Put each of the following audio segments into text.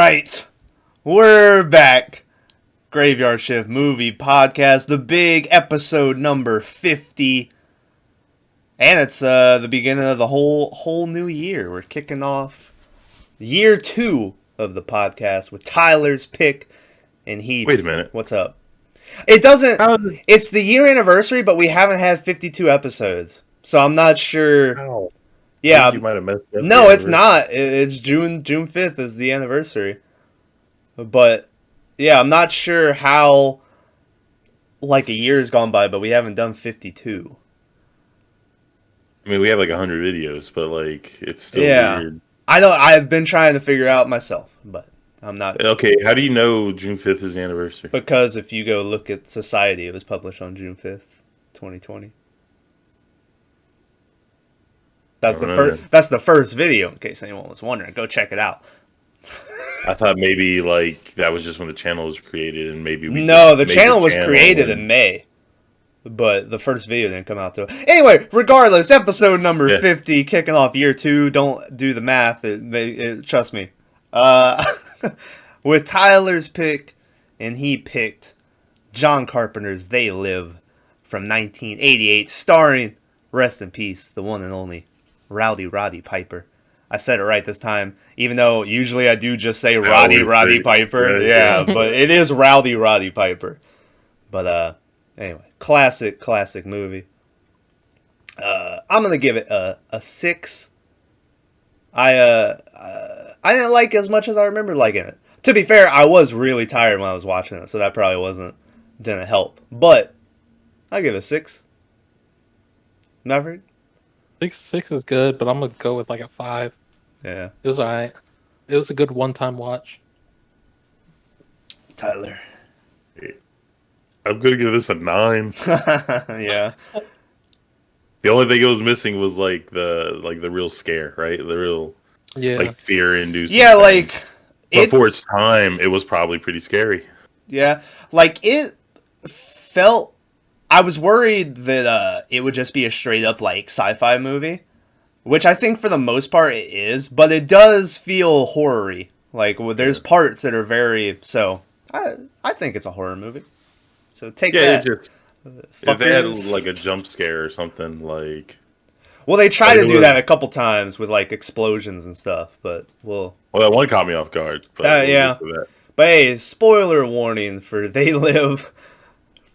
right, we're back. Graveyard Shift Movie Podcast, the big episode number 50. And it's the beginning of the whole new year. We're kicking off year 2 of the podcast with Tyler's pick and he. Wait a minute. What's up? It doesn't. It's the year anniversary, but we haven't had 52 episodes, so I'm not sure. Wow. Yeah, you might have messed up. No, it's not. It's June 5th is the anniversary. But yeah, I'm not sure how like a year has gone by, but we haven't done 52. I mean, we have like 100 videos, but like it's still weird. I've been trying to figure out myself, but I'm not. Okay, how do you know June 5th is the anniversary? Because if you go look at Society, it was published on June 5th, 2020. That's the first video, in case anyone was wondering. Go check it out. I thought maybe like that was just when the channel was created, and maybe the channel was created in May, but the first video didn't come out till. Anyway, regardless, episode number 50, kicking off year 2. Don't do the math. Trust me. With Tyler's pick, and he picked John Carpenter's "They Live" from 1988, starring, rest in peace, the one and only Rowdy Roddy Piper. I said it right this time, even though usually I do just say Roddy Piper. Yeah, but it is Rowdy Roddy Piper. But anyway, classic movie. I'm gonna give it a 6. I didn't like it as much as I remember liking it. To be fair, I was really tired when I was watching it, so that probably didn't help. But I give it a 6. Maverick? 6 is good, but I'm gonna go with like a 5. Yeah, it was alright. It was a good one-time watch. Tyler, I'm gonna give this a 9. Yeah. The only thing it was missing was like the real scare, right? The real like fear-inducing. Yeah, thing. like. But for its time, it was probably pretty scary. Yeah, like it felt. I was worried that it would just be a straight up like sci-fi movie, which I think for the most part it is, but it does feel horror-y. Like there's parts that are very I think it's a horror movie. So take that. If they had like a jump scare or something like. Well, they try to do that a couple times with like explosions and stuff, but well, that one caught me off guard. But But hey, spoiler warning for "They Live"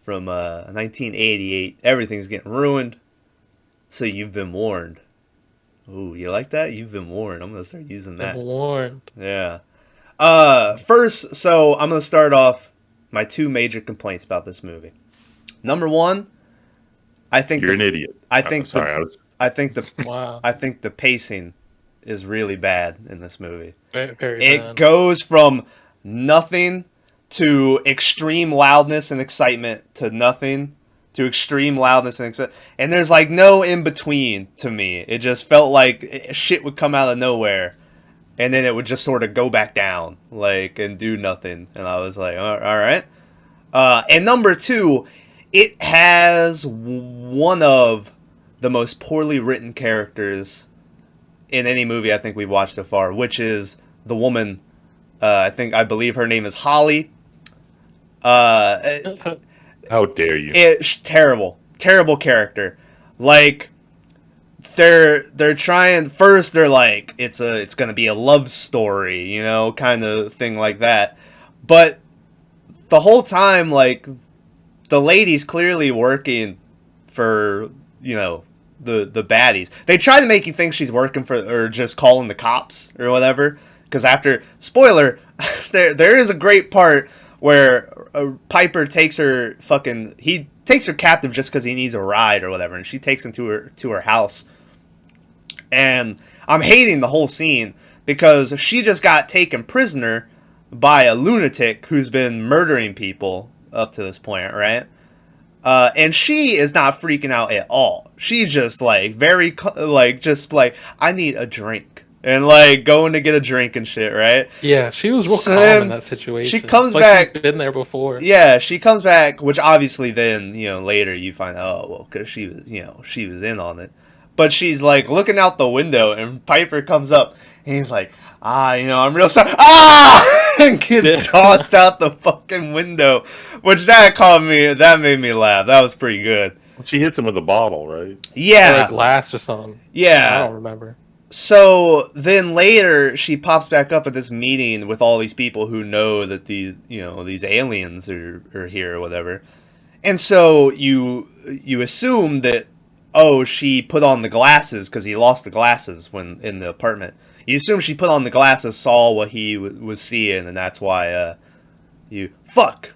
from 1988. Everything's getting ruined, so you've been warned. Ooh, you like that? You've been warned. I'm gonna start using that. Warned. Yeah. First, so I'm gonna start off my 2 major complaints about this movie. Number 1, I think you're an idiot. I think I think the pacing is really bad in this movie. Very it bad. Goes from nothing to extreme loudness and excitement to nothing to extreme loudness and excitement. And there's like no in between to me. It just felt like shit would come out of nowhere and then it would just sort of go back down like and do nothing. And I was like, all right. And number 2, it has one of the most poorly written characters in any movie I think we've watched so far, which is the woman. I believe her name is Holly. How dare you? It's terrible character. Like they're trying. First, they're like it's gonna be a love story, kind of thing like that. But the whole time, like the lady's clearly working for the baddies. They try to make you think she's working for or just calling the cops or whatever. Because after spoiler, there is a great part where Piper takes her captive just because he needs a ride or whatever, and she takes him to her house. And I'm hating the whole scene because she just got taken prisoner by a lunatic who's been murdering people up to this point, right? And she is not freaking out at all. She's just like I need a drink. And like going to get a drink and shit, right? Yeah, she was real calm in that situation. She comes back. She's been there before. Yeah, she comes back, which obviously then later you find out, because she was in on it. But she's like looking out the window, and Piper comes up, And he's like, I'm real sorry. And gets tossed out the fucking window. Which that made me laugh. That was pretty good. She hits him with a bottle, right? Yeah. Or a glass or something. Yeah. I don't remember. So then later she pops back up at this meeting with all these people who know that these aliens are here or whatever. And so you assume that she put on the glasses because he lost the glasses when in the apartment. You assume she put on the glasses, saw what he was seeing, and that's why fuck.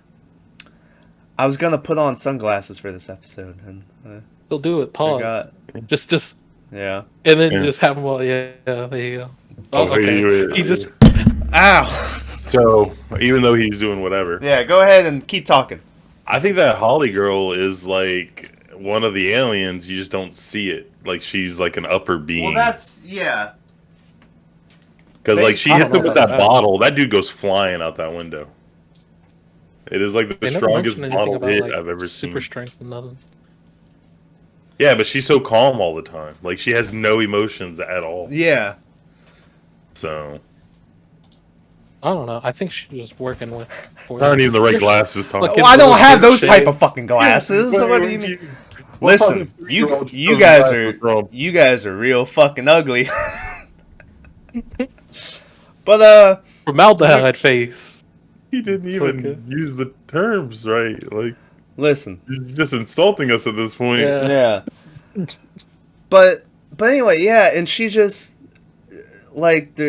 I was gonna put on sunglasses for this episode, and Still do it. Pause. Just. Yeah. And then just have him. Well, yeah. There you go. Oh, okay. He just. Ow. So even though he's doing whatever. Yeah. Go ahead and keep talking. I think that Holly girl is like one of the aliens. You just don't see it. Like she's like an upper being. Well, yeah. Because like she hits him with that bottle, that dude goes flying out that window. It is like the strongest bottle hit I've ever seen. Super strength and nothing. Yeah, but she's so calm all the time. Like she has no emotions at all. Yeah. So I don't know. I think she's just working with. Not even the right glasses. Well, I don't have those type of fucking glasses. So what do you mean? Listen, you guys are real fucking ugly. But formaldehyde face. He didn't even use the terms right. Like, listen, you're just insulting us at this point. Yeah. But anyway, yeah, and she just like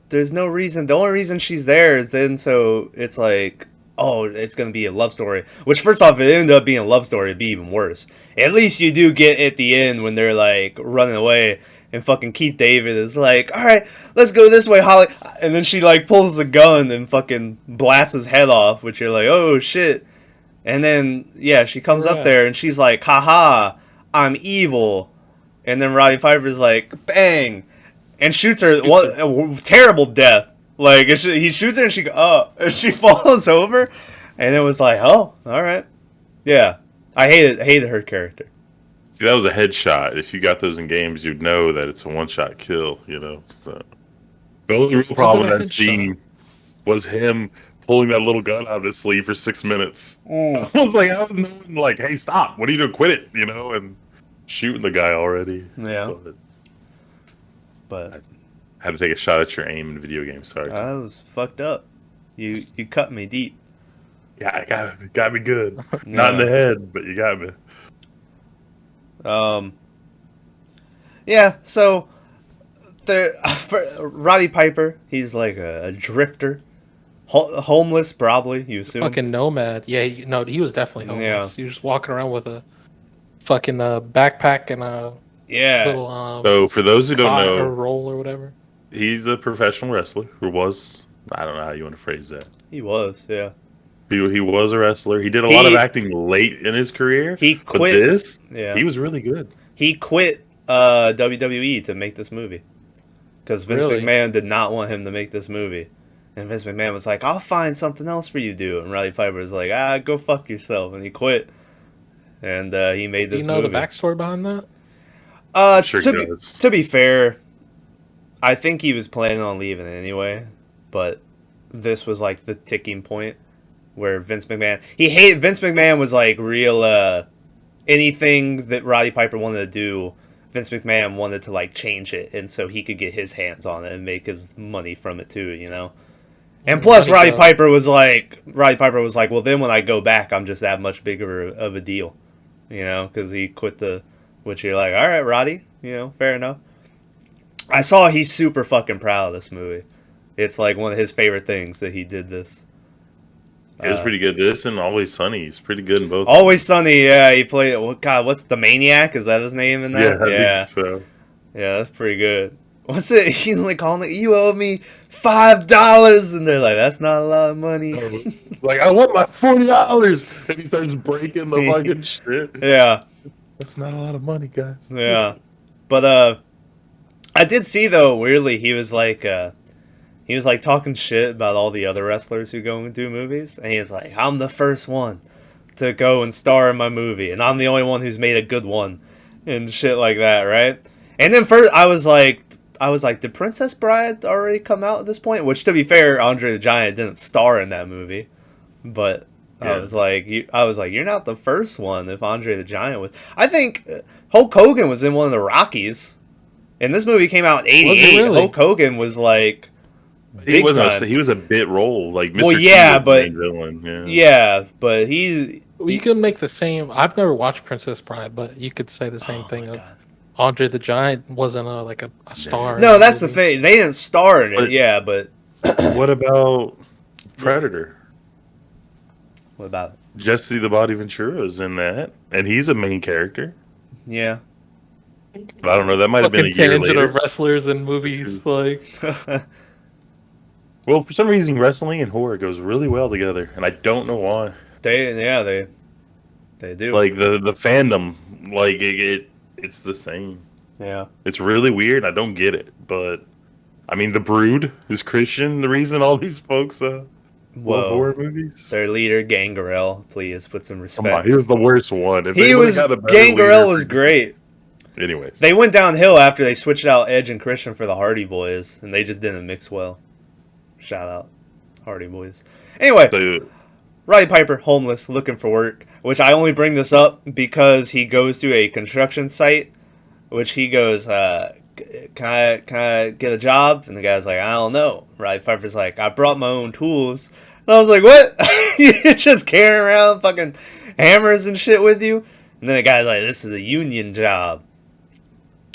there's no reason. The only reason she's there is then so it's like, oh, it's gonna be a love story. Which first off, if it ended up being a love story, it'd be even worse. At least you do get at the end when they're like running away. And fucking Keith David is like, all right, let's go this way, Holly. And then she like pulls the gun and fucking blasts his head off, which you're like, oh shit. And then yeah, she comes up there and she's like, haha, I'm evil. And then Roddy Piper's like, bang, and shoots her. A terrible death. Like he shoots her and she falls over. And it was like, oh, all right, yeah. I hated her character. See, that was a headshot. If you got those in games, you'd know that it's a one-shot kill, you know? So the only real problem with that scene was him pulling that little gun out of his sleeve for 6 minutes. I was like, I was knowing, like, hey, stop. What are you doing? Quit it, you know? And shooting the guy already. Yeah. But I had to take a shot at your aim in video games. Sorry. I was fucked up. You cut me deep. Yeah, I got me good. Not in the head, but you got me. Yeah, so Roddy Piper, he's like a drifter, homeless probably. You assume fucking nomad. Yeah, he was definitely homeless. Yeah. He was just walking around with a fucking backpack and a little. So for those who don't know, or roll or whatever, he's a professional wrestler who was. I don't know how you want to phrase that. He was, yeah. He was a wrestler. He did a lot of acting late in his career. He quit. He was really good. He quit WWE to make this movie because Vince McMahon did not want him to make this movie, and Vince McMahon was like, "I'll find something else for you to do." And Roddy Piper was like, "Go fuck yourself," and he quit. And he made this. Do you know the backstory behind that? Sure to be fair, I think he was planning on leaving anyway, but this was like the ticking point. Where Vince McMahon was like real, anything that Roddy Piper wanted to do, Vince McMahon wanted to like change it, and so he could get his hands on it and make his money from it too, you know. And plus, Roddy Piper was like, well, then when I go back, I'm just that much bigger of a deal, you know, because he quit which you're like, all right, Roddy, you know, fair enough. I saw he's super fucking proud of this movie. It's like one of his favorite things that he did this. It was pretty good. This and Always Sunny. He's pretty good in both. Always Sunny, yeah. He played. What's the Maniac? Is that his name in that? Yeah, I think so. Yeah, that's pretty good. What's it? He's like calling it. You owe me $5, and they're like, that's not a lot of money. Like, I want my $40, and he starts breaking the fucking shit. Yeah, that's not a lot of money, guys. Yeah, but I did see though. Weirdly, he was like talking shit about all the other wrestlers who go and do movies. And he was like, I'm the first one to go and star in my movie. And I'm the only one who's made a good one. And shit like that, right? And then first, I was like, I was like, did Princess Bride already come out at this point? Which, to be fair, Andre the Giant didn't star in that movie, but yeah. I was like, you're not the first one. If Andre the Giant was, I think Hulk Hogan was in one of the Rockies, and this movie came out in '88. Really? Hulk Hogan was like, he was a bit role, like Mr. Well, yeah, but villain. Yeah, but he. You can make the same. I've never watched Princess Bride, but you could say the same thing of Andre the Giant wasn't a star. No, that's the thing. They didn't star in it. But what about Predator? What about it? Jesse the Body Ventura is in that, and he's a main character. Yeah. But I don't know. That might have been a year later. Of wrestlers in movies, like. Well, for some reason, wrestling and horror goes really well together, and I don't know why. They do. Like the fandom, like it's the same. Yeah, it's really weird. I don't get it, but I mean, The Brood is Christian. The reason all these folks love horror movies. Their leader, Gangrel, please put some respect. Come on, he was the worst one. Gangrel was great. Anyways, they went downhill after they switched out Edge and Christian for the Hardy Boys, and they just didn't mix well. Shout out, Hardy Boys. Anyway. Roddy Piper, homeless, looking for work, which I only bring this up because he goes to a construction site, which he goes, can I get a job? And the guy's like, I don't know. Roddy Piper's like, I brought my own tools. And I was like, what? You're just carrying around fucking hammers and shit with you? And then the guy's like, this is a union job.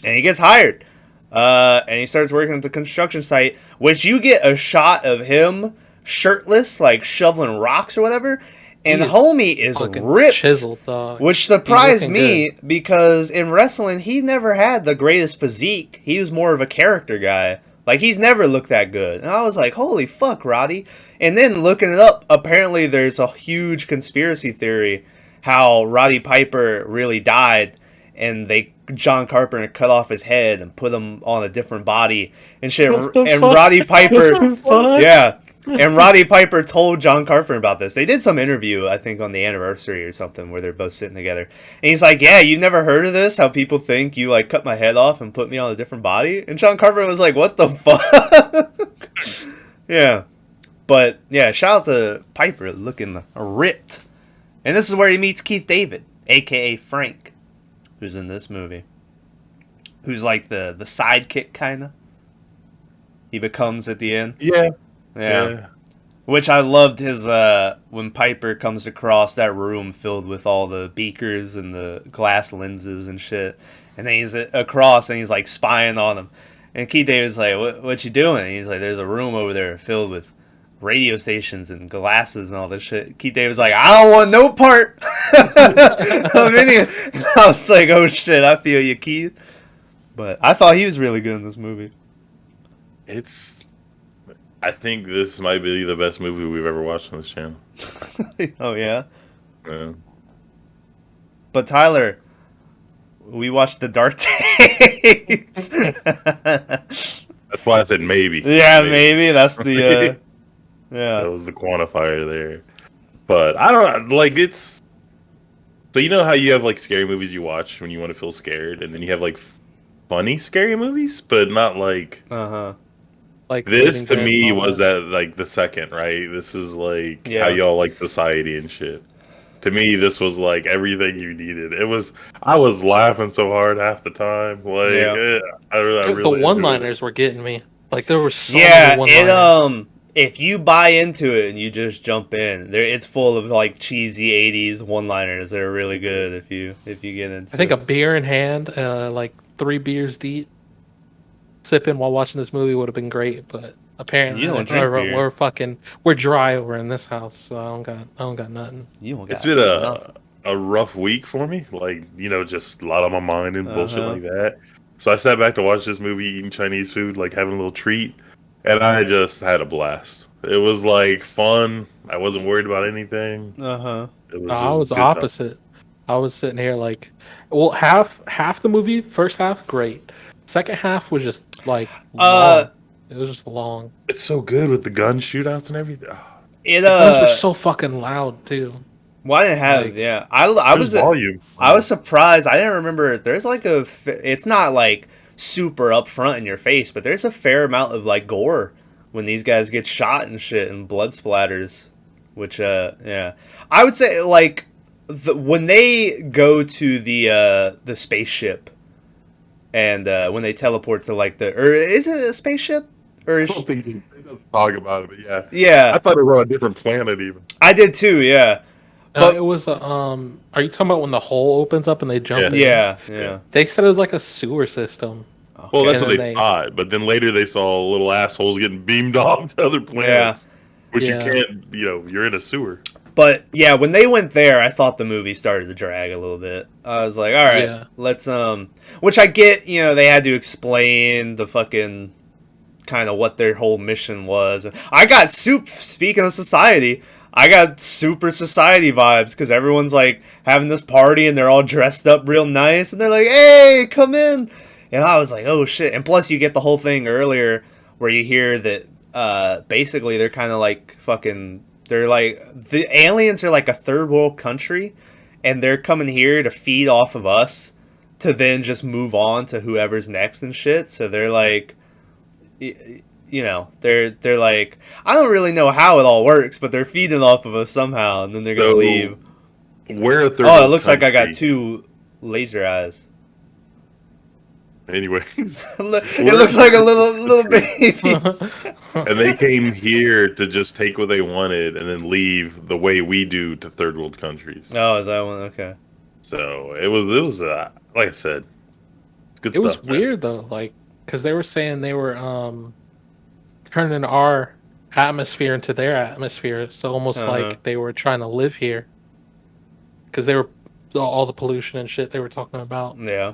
And he gets hired. And he starts working at the construction site, which you get a shot of him shirtless, like shoveling rocks or whatever, and the homie is ripped, chiseled, dog. Which surprised me because in wrestling he never had the greatest physique. He was more of a character guy. Like, he's never looked that good. And I was like, holy fuck, Roddy. And then looking it up, apparently there's a huge conspiracy theory how Roddy Piper really died, and John Carpenter cut off his head and put him on a different body and shit. And Roddy Piper, yeah. And Roddy Piper told John Carpenter about this. They did some interview, I think, on the anniversary or something, where they're both sitting together. And he's like, yeah, you've never heard of this? How people think you, like, cut my head off and put me on a different body? And John Carpenter was like, what the fuck? Yeah. But, yeah, shout out to Piper looking ripped. And this is where he meets Keith David, a.k.a. Frank, who's in this movie. Who's, like, the sidekick, kind of. He becomes at the end. Yeah. Which I loved his, when Piper comes across that room filled with all the beakers and the glass lenses and shit. And then he's across and he's like spying on him. And Keith David's like, what you doing? And he's like, there's a room over there filled with radio stations and glasses and all this shit. Keith David's like, I don't want no part of any. I was like, oh shit, I feel you, Keith. But I thought he was really good in this movie. I think this might be the best movie we've ever watched on this channel. Oh, yeah? Yeah. But, Tyler, we watched the Dark Tapes. That's why I said maybe. Yeah, maybe. That's the, yeah. That was the quantifier there. But, I don't know, like, it's... So, you know how you have, like, scary movies you watch when you want to feel scared, and then you have, like, funny scary movies, but not, like... Uh-huh. Like this to me was that, like, the second, right? This is like how y'all like society and shit. To me, this was like everything you needed. I was laughing so hard half the time. Like, I really the one-liners were getting me. Like, there were so many one-liners. If you buy into it and you just jump in, it's full of like cheesy '80s one-liners that are really good. If you get into. I think a beer in hand, like 3 beers deep. Sipping while watching this movie would have been great, but apparently we're dry over in this house, so I don't got nothing. It's been a rough week for me, like, you know, just a lot on my mind and bullshit like that. So I sat back to watch this movie, eating Chinese food, like having a little treat, and I just had a blast. It was like fun. I wasn't worried about anything. I was the opposite. I was sitting here like, well, half the movie, first half, great. Second half was just like long. It was just long. It's so good with the gun shootouts and everything. The guns were so fucking loud too. Well, I didn't have I was volume. I was surprised. I didn't remember. There's like it's not like super upfront in your face, but there's a fair amount of like gore when these guys get shot and shit and blood splatters, which yeah, I would say like when they go to the spaceship and when they teleport to like or is it a spaceship or I don't think he doesn't talk about it, but yeah. Yeah, I thought it was on a different planet even. I did too, yeah. But it was are you talking about when the hole opens up and they jump in? Yeah. They said it was like a sewer system. Okay. Well, that's what they thought, but then later they saw little assholes getting beamed off to other planets, which you can't, you're in a sewer. But yeah, when they went there, I thought the movie started to drag a little bit. I was like, all right, let's which I get, they had to explain the fucking kind of what their whole mission was. I got speaking of society, I got super society vibes because everyone's like having this party and they're all dressed up real nice and they're like, hey, come in. And I was like, oh shit. And plus you get the whole thing earlier where you hear that basically they're kind of like fucking, they're like, the aliens are like a third world country and they're coming here to feed off of us to then just move on to whoever's next and shit. So they're like, they're like, I don't really know how it all works, but they're feeding off of us somehow, and then they're gonna leave. Where it looks like I got 2 laser eyes. Anyways, it looks like a little baby. And they came here to just take what they wanted and then leave the way we do to third world countries. Oh, is that one? Okay. So it was like I said, good stuff. It was weird though, like because they were saying they were turning our atmosphere into their atmosphere, so almost like they were trying to live here because they were all the pollution and shit they were talking about. Yeah.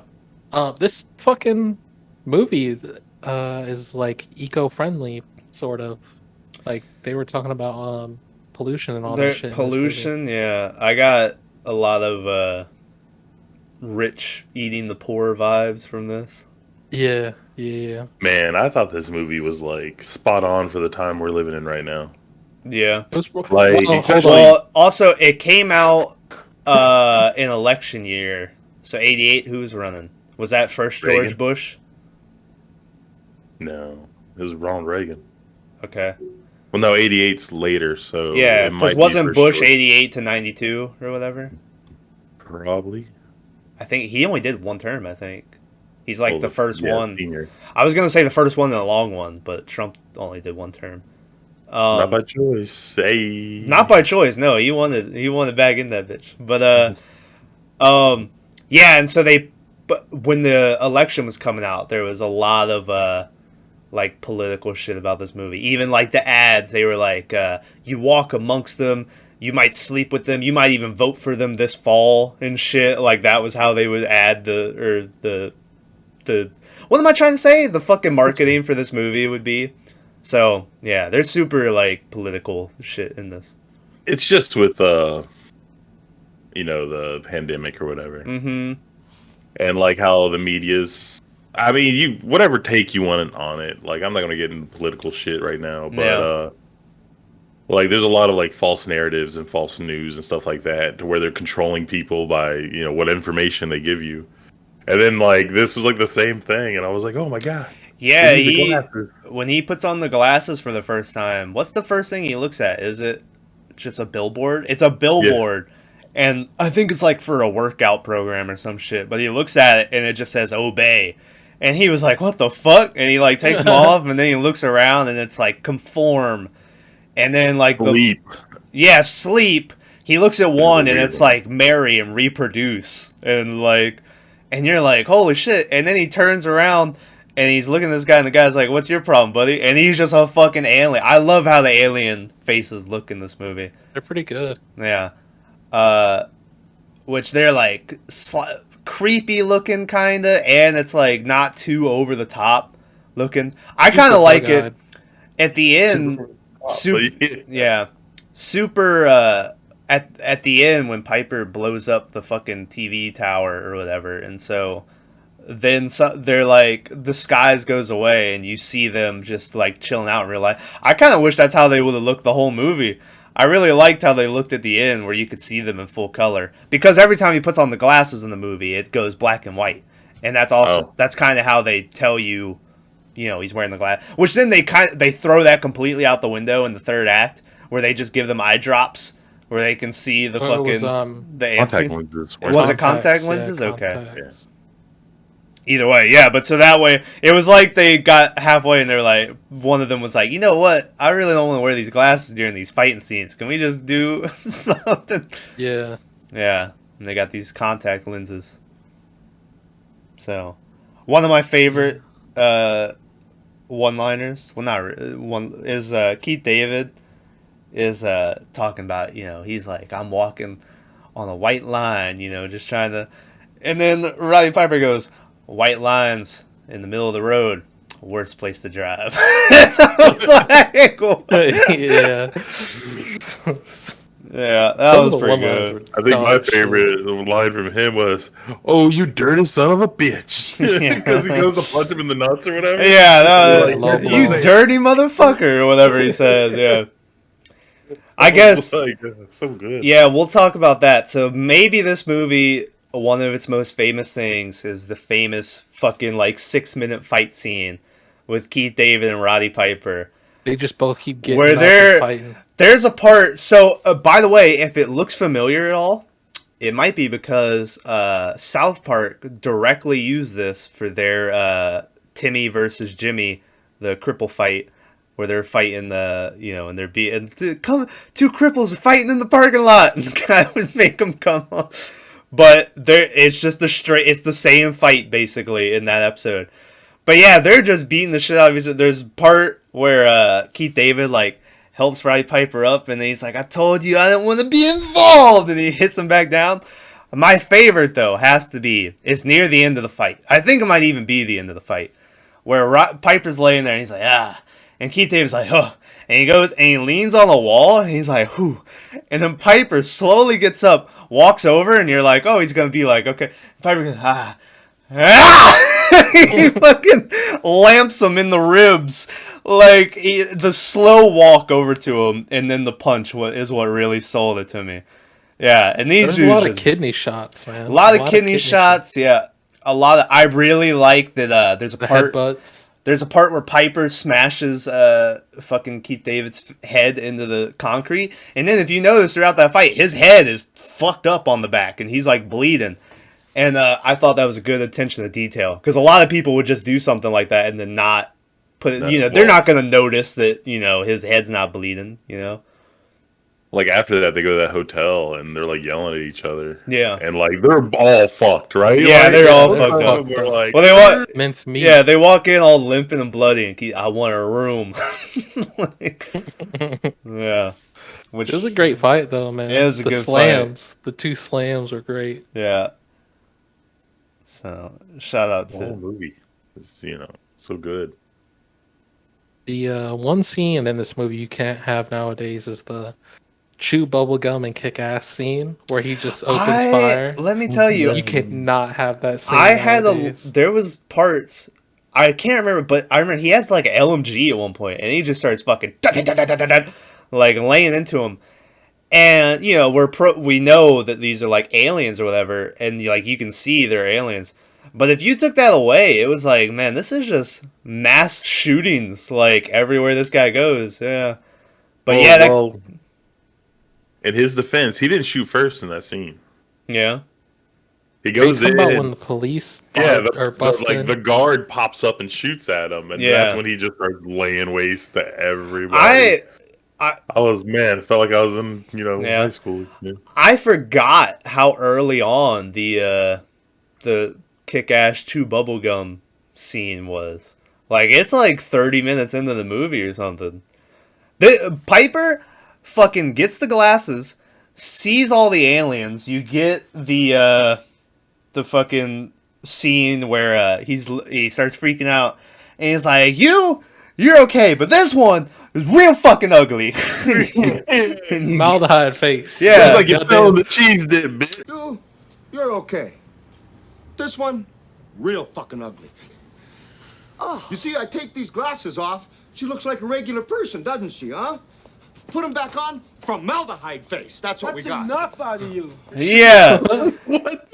This fucking movie is like eco-friendly, sort of. Like they were talking about pollution and all that shit. Pollution, yeah. I got a lot of rich eating the poor vibes from this. Yeah. Man, I thought this movie was like spot on for the time we're living in right now. Yeah. It was like, also it came out in election year. So 88, who was running? Was that first George Reagan? Bush? No, it was Ronald Reagan. Okay. Well, no, 88's later, so yeah, because wasn't Bush 88 to 92 or whatever? Probably. I think he only did one term. I think he's like the first one. Senior. I was gonna say the first one and a long one, but Trump only did one term. Not by choice. Hey. Not by choice. No, he wanted back in that bitch. But yeah, and so but when the election was coming out, there was a lot of like political shit about this movie. Even like the ads, they were like, you walk amongst them, you might sleep with them, you might even vote for them this fall and shit. Like that was how they would add the what am I trying to say? The fucking marketing for this movie would be. So yeah, there's super like political shit in this. It's just with the pandemic or whatever. Mm-hmm. And like how the media's, I mean, whatever take you want on it. Like I'm not gonna get into political shit right now, but like there's a lot of like false narratives and false news and stuff like that, to where they're controlling people by what information they give you. And then like this was like the same thing, and I was like, oh my god. Yeah, when he puts on the glasses for the first time, what's the first thing he looks at? Is it just a billboard? It's a billboard. Yeah. And I think it's like for a workout program or some shit. But he looks at it and it just says obey. And he was like, what the fuck? And he like takes them off and then he looks around and it's like conform. And then like sleep. Sleep. He looks at one and it's like marry and reproduce. And you're like, holy shit. And then he turns around and he's looking at this guy and the guy's like, what's your problem, buddy? And he's just a fucking alien. I love how the alien faces look in this movie. They're pretty good. Yeah. Which they're like creepy looking kinda, and it's like not too over the top looking. I kind of like it at the end. Super at the end when Piper blows up the fucking TV tower or whatever, and so then they're like the skies goes away and you see them just like chilling out in real life. I kind of wish that's how they would have looked the whole movie. I really liked how they looked at the end where you could see them in full color. Because every time he puts on the glasses in the movie, it goes black and white. and that's kind of how they tell you, he's wearing the glass. Which then they throw that completely out the window in the third act, where they just give them eye drops where they can see the the contact lenses. Was it contact lenses? Yeah, okay. Yeah. Either way, yeah. But so that way, it was like they got halfway and they're like, one of them was like, you know what? I really don't want to wear these glasses during these fighting scenes. Can we just do something? Yeah. Yeah. And they got these contact lenses. So, one of my favorite one-liners, well, not one, is Keith David is talking about, he's like, I'm walking on a white line, just trying to, and then Roddy Piper goes, white lines in the middle of the road, worst place to drive. I was like, yeah. Yeah, that was pretty good. I think my favorite line from him was, "Oh, you dirty son of a bitch," because he goes to punch him in the nuts or whatever. Yeah, that was, you dirty motherfucker, or whatever he says. Yeah, I guess so good. Yeah, we'll talk about that. So maybe this movie, one of its most famous things is the famous fucking 6-minute fight scene with Keith David and Roddy Piper. They just both keep getting where they're fighting. There's a part. So, by the way, if it looks familiar at all, it might be because South Park directly used this for their Timmy versus Jimmy, the cripple fight, where they're fighting and they're being two cripples are fighting in the parking lot, and kind of would make them come up. But it's just it's the same fight basically in that episode. But yeah, they're just beating the shit out of each other. There's a part where Keith David helps Roddy Piper up, and then he's like, I told you I didn't want to be involved, and he hits him back down. My favorite, though, has to be, it's near the end of the fight. I think it might even be the end of the fight, where Piper's laying there, and he's like, ah, and Keith David's like, oh, and he goes, and he leans on the wall, and he's like, whew, and then Piper slowly gets up, walks over, and you're like, oh, he's going to be like, okay, Piper goes, ah, he fucking lamps him in the ribs. The slow walk over to him and then the punch is what really sold it to me. Yeah, and these There's a lot of kidney shots, man. A lot of kidney shots, yeah. I really like that there's a part headbutts. There's a part where Piper smashes fucking Keith David's head into the concrete, and then if you notice throughout that fight, his head is fucked up on the back and he's bleeding. And I thought that was a good attention to detail, because a lot of people would just do something like that and then not put it, they're not going to notice that, his head's not bleeding, After that, they go to that hotel and they're yelling at each other. Yeah. And they're all fucked, right? Yeah, they're all fucked up. Well, they walk mince meat. Yeah, they walk in all limping and bloody and I want a room. Yeah. Which was a great fight, though, man. It was a good slams. fight. The two slams were great. Yeah. So, shout out to the whole movie. It's, so good. The one scene in this movie you can't have nowadays is the chew bubblegum and kick ass scene where he just opens fire. Let me tell you. You cannot have that scene. There was parts, I can't remember, but I remember he has an LMG at one point, and he just starts fucking laying into him. And, we know that these are aliens or whatever, and you can see they're aliens. But if you took that away, it was man, this is just mass shootings everywhere this guy goes. Yeah. But in his defense, he didn't shoot first in that scene. Yeah. He goes in. About when the police the guard pops up and shoots at him, and that's when he just starts laying waste to everybody. I was, it felt like I was in, high school. Yeah. I forgot how early on the kick-ass chew bubblegum scene was. It's 30 minutes into the movie or something. Piper fucking gets the glasses, sees all the aliens. You get the fucking scene where he starts freaking out, and he's like, you're okay, but this one is real fucking ugly. Maldive face. Yeah. It's like you fell in the cheese dip, bitch. You're okay. This one, real fucking ugly. Oh. You see, I take these glasses off, she looks like a regular person, doesn't she, huh? Put him back on. Formaldehyde face. That's what we got. That's enough out of you. Yeah.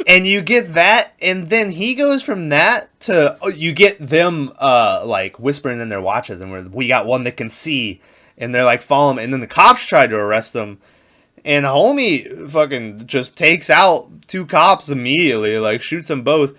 And you get that, and then he goes from that to you get them like whispering in their watches, and we got one that can see, and they're like following him, and then the cops try to arrest them, and homie fucking just takes out 2 cops immediately, like shoots them both.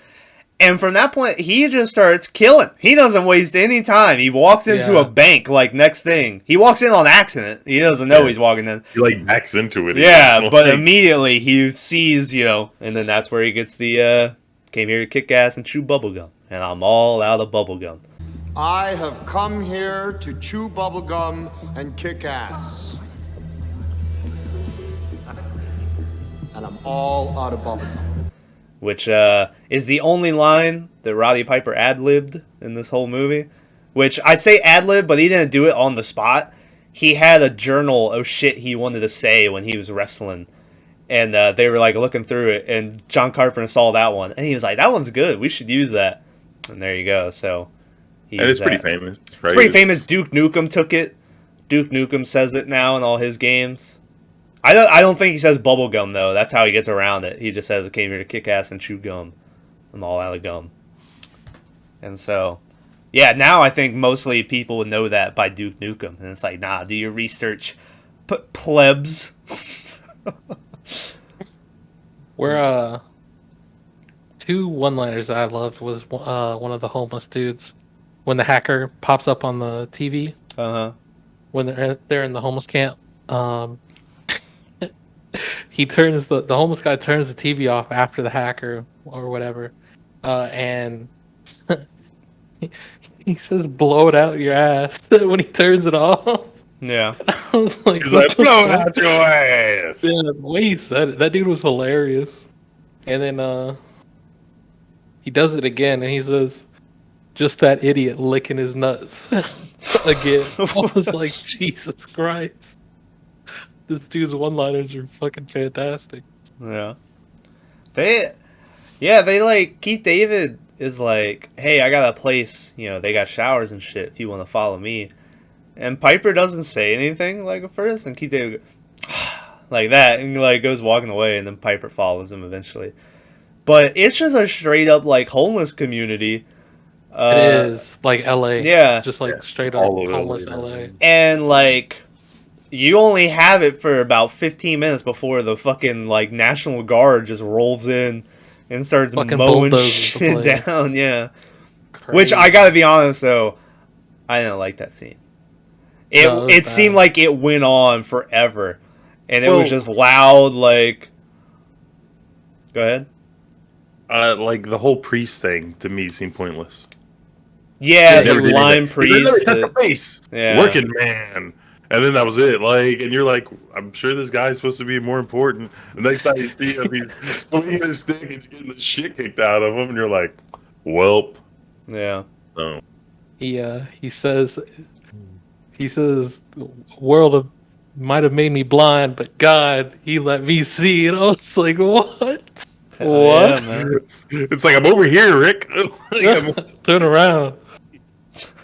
And from that point, he just starts killing. He doesn't waste any time. He walks into a bank, like, next thing. He walks in on accident. He doesn't know he's walking in. He, like, backs into it. Yeah, but immediately he sees, and then that's where he gets the, came here to kick ass and chew bubblegum. And I'm all out of bubblegum. I have come here to chew bubblegum and kick ass. And I'm all out of bubblegum. Which is the only line that Roddy Piper ad-libbed in this whole movie. Which, I say ad-lib, but he didn't do it on the spot. He had a journal of shit he wanted to say when he was wrestling. And they were, like, looking through it, and John Carpenter saw that one. And he was like, that one's good, we should use that. And there you go, so... And it's pretty famous, right? It's pretty famous. Duke Nukem took it. Duke Nukem says it now in all his games. I don't think he says bubblegum, though. That's how he gets around it. He just says, I came here to kick ass and chew gum. I'm all out of gum. And so, yeah, now I think mostly people would know that by Duke Nukem. And it's like, nah, do your research, plebs. Where, 2 one-liners I loved was one of the homeless dudes. When the hacker pops up on the TV. Uh-huh. When they're in the homeless camp. He turns the homeless guy turns the TV off after the hacker or whatever, and he says, "Blow it out your ass" when he turns it off. Yeah, I was like, he's like, "Blow it out your ass." Yeah, the way he said it, that dude was hilarious. And then he does it again, and he says, "Just that idiot licking his nuts." Again, I was like, Jesus Christ. This dude's one-liners are fucking fantastic. Yeah. They like, Keith David is like, hey, I got a place, they got showers and shit if you want to follow me. And Piper doesn't say anything, like, at first, and Keith David goes, like that, and, like, goes walking away, and then Piper follows him eventually. But it's just a straight-up, like, homeless community. It is, like, L.A. Yeah. Just, like, straight-up homeless L.A. And, like... You only have it for about 15 minutes before the fucking, like, National Guard just rolls in and starts fucking mowing shit down, yeah. Crazy. Which, I gotta be honest, though, I didn't like that scene. It seemed like it went on forever. And it was just loud, like... Go ahead. Like, the whole priest thing, to me, seemed pointless. Yeah, the blind priest. Yeah. Working man. And then that was it. Like, and you're like, I'm sure this guy's supposed to be more important. The next time you see him, he's swinging his stick and getting the shit kicked out of him, and you're like, welp. Yeah. So he says, the world might have made me blind, but God, He let me see. And I was like, what? What? Yeah, man. It's like, I'm over here, Rick. Turn around.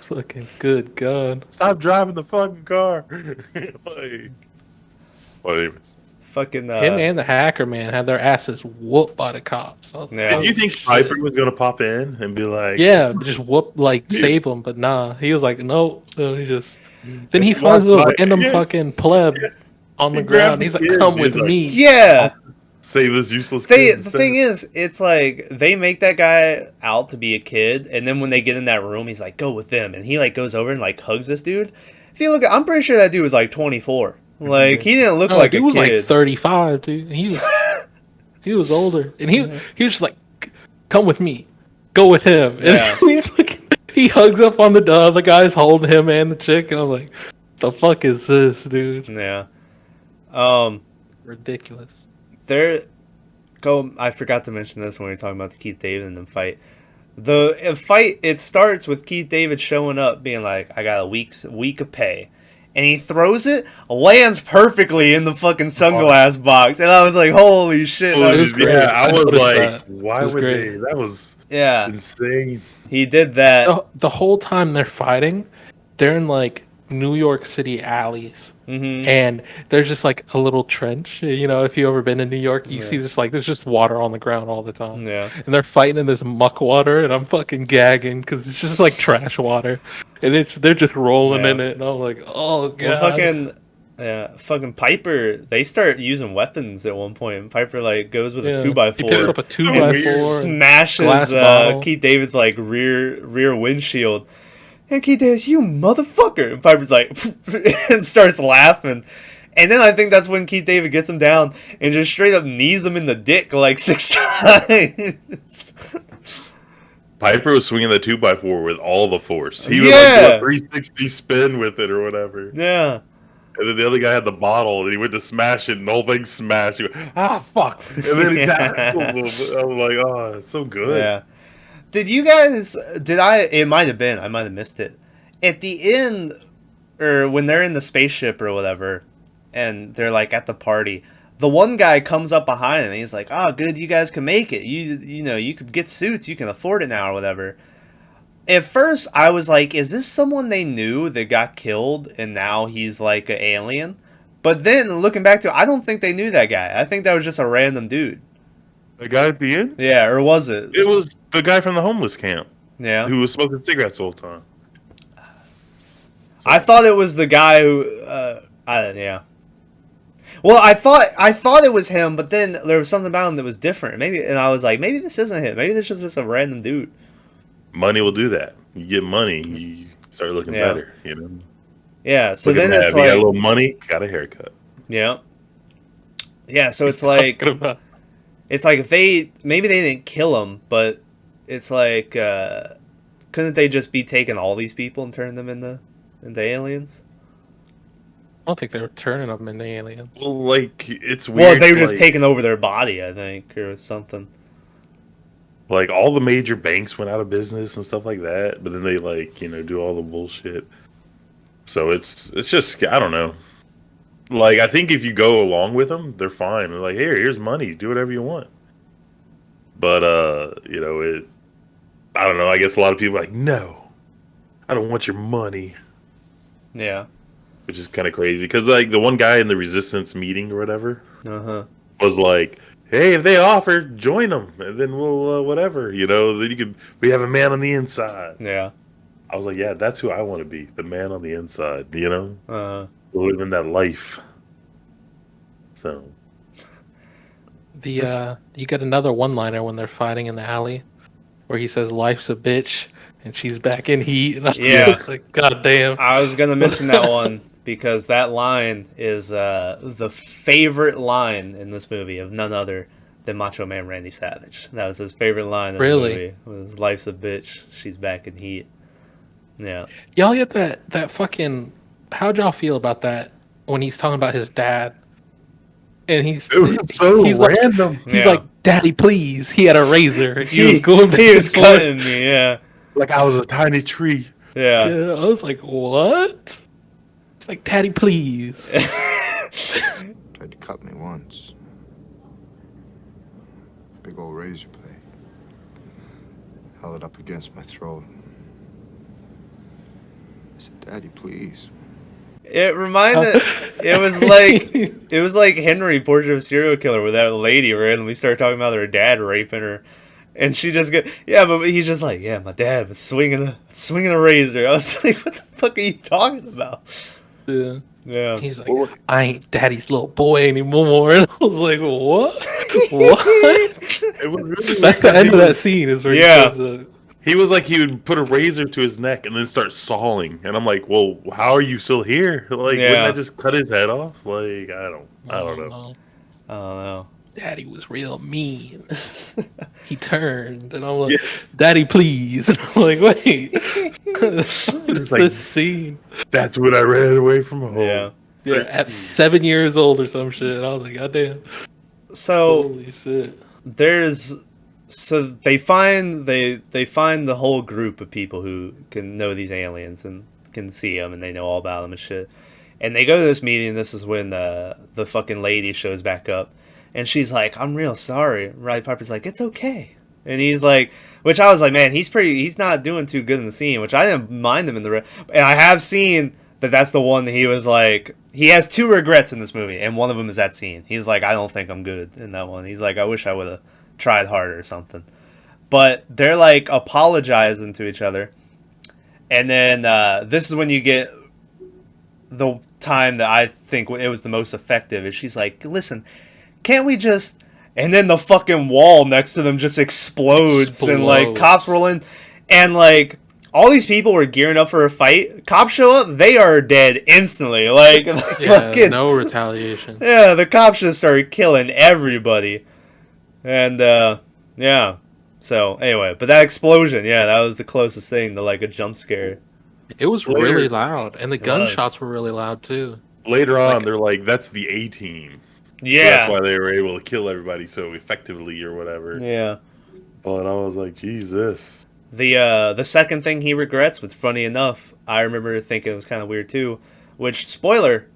Fucking good God. Stop driving the fucking car. Like, well, anyways. Fucking him and the hacker man had their asses whooped by the cops. Yeah. Did you think Piper was gonna pop in and be like, yeah, just whoop, like, save him? But nah, he was like, nope. He just then he finds a random fucking pleb on the ground. He's like, come with me. Yeah. Save this useless kid. The thing is, it's like they make that guy out to be a kid, and then when they get in that room, he's like, "Go with them," and he like goes over and like hugs this dude. If you look, I'm pretty sure that dude was like 24. Like he didn't look like a kid. He was like 35, dude. He was older, and he was just like, "Come with me, go with him." And he's like, he hugs up on the guy's holding him and the chick, and I'm like, "The fuck is this, dude?" Yeah. Ridiculous. I forgot to mention this when we were talking about the Keith David and them fight. The fight, it starts with Keith David showing up, being like, I got a week of pay. And he throws it, lands perfectly in the fucking sunglass box. And I was like, holy shit. I was like, why would they? That was insane. He did that. The whole time they're fighting, they're in like New York City alleys, and there's just like a little trench. You know, if you ever been in New York, you see this like there's just water on the ground all the time. Yeah, and they're fighting in this muck water, and I'm fucking gagging because it's just like trash water, and they're just rolling in it, and I'm like, oh god. Well, fucking Piper, they start using weapons at one point. And Piper like goes with a 2x4. He picks up a 2x4, smashes Keith David's like rear windshield. And Keith David's, you motherfucker! And Piper's like, and starts laughing. And then I think that's when Keith David gets him down and just straight up knees him in the dick like 6 times. Piper was swinging the 2x4 with all the force. He was like do a 360 spin with it or whatever. Yeah. And then the other guy had the bottle, and he went to smash it, and the whole thing smashed. He went, fuck! And then he tackled him. I was like, oh, it's so good. Yeah. Did you guys? It might have been. I might have missed it. At the end, or when they're in the spaceship or whatever, and they're like at the party, the one guy comes up behind him and he's like, "Oh, good, you guys can make it. You know, you could get suits. You can afford it now or whatever." At first, I was like, "Is this someone they knew that got killed and now he's like an alien?" But then looking back to it, I don't think they knew that guy. I think that was just a random dude. The guy at the end? Yeah, or was it? It was the guy from the homeless camp. Yeah. Who was smoking cigarettes the whole time. I thought it was the guy who. Yeah. Well, I thought it was him, but then there was something about him that was different. Maybe, and I was like, maybe this isn't him. Maybe this is just a random dude. Money will do that. You get money, you start looking better. You know. Yeah. So then it's like, you got a little money, got a haircut. Yeah. Yeah. So it's like. It's like if maybe they didn't kill him, but it's like couldn't they just be taking all these people and turning them into aliens? I don't think they were turning them into aliens. Well, like it's weird. Well, they were just taking over their body, I think, or something. Like all the major banks went out of business and stuff like that, but then they do all the bullshit. So it's just I don't know. Like, I think if you go along with them, they're fine. They're like, here's money. Do whatever you want. But, I don't know. I guess a lot of people are like, no, I don't want your money. Yeah. Which is kind of crazy. Because, like, the one guy in the resistance meeting or whatever was like, hey, if they offer, join them. And then we'll, whatever, then we have a man on the inside. Yeah. I was like, yeah, that's who I want to be. The man on the inside, living that life. So you get another one-liner when they're fighting in the alley where he says life's a bitch and she's back in heat, and I was like, god damn. I was gonna mention that one because that line is the favorite line in this movie of none other than Macho Man Randy Savage. That was his favorite line in the movie. Was life's a bitch, she's back in heat. Yeah. Y'all get that fucking. How'd y'all feel about that when he's talking about his dad? And he's random. He's like, "Daddy, please." He had a razor. He was cutting me. Yeah, like I was a tiny tree. Yeah. I was like, "What?" It's like, "Daddy, please." Tried to cut me once. Big old razor blade. Held it up against my throat. I said, "Daddy, please." It was like Henry, Portrait of a Serial Killer, where that lady randomly started talking about her dad raping her, and she just but he's just like, yeah, my dad was swinging a razor. I was like, what the fuck are you talking about? Yeah. He's like, I ain't daddy's little boy anymore. And I was like, what? It was really That's the end of that scene. Is where he says, he was like, he would put a razor to his neck and then start sawing. And I'm like, well, how are you still here? Like, wouldn't I just cut his head off? Like, I don't know. I don't know. Daddy was real mean. He turned, and I'm like, Daddy, please. And I'm like, wait. It's like, this scene. That's when I ran away from home. Yeah, at 7 years old or some shit. I was like, God damn. So, holy shit. So they find the whole group of people who can know these aliens and can see them, and they know all about them and shit. And they go to this meeting. This is when the fucking lady shows back up, and she's like, "I'm real sorry." Roddy Piper's like, "It's okay," and he's like, which I was like, man, he's not doing too good in the scene. Which I didn't mind him in the and I have seen But that's the one that he was like, he has 2 regrets in this movie, and one of them is that scene. He's like, I don't think I'm good in that one. He's like, I wish I would have tried harder or something. But they're like apologizing to each other. And then this is when you get the time that I think it was the most effective. Is she's like, listen, can't we just... And then the fucking wall next to them just explodes. And like cops roll in. And like all these people were gearing up for a fight. Cops show up, they are dead instantly. Like fucking, no retaliation. Yeah, the cops just started killing everybody. And yeah. So anyway, but that explosion, yeah, that was the closest thing to like a jump scare. It was really loud, and the gunshots were really loud too. Later on, they're like, "That's the A-team." Yeah, so that's why they were able to kill everybody so effectively, or whatever. Yeah, but I was like, Jesus. The second thing he regrets was funny enough. I remember thinking it was kind of weird too. Which, spoiler,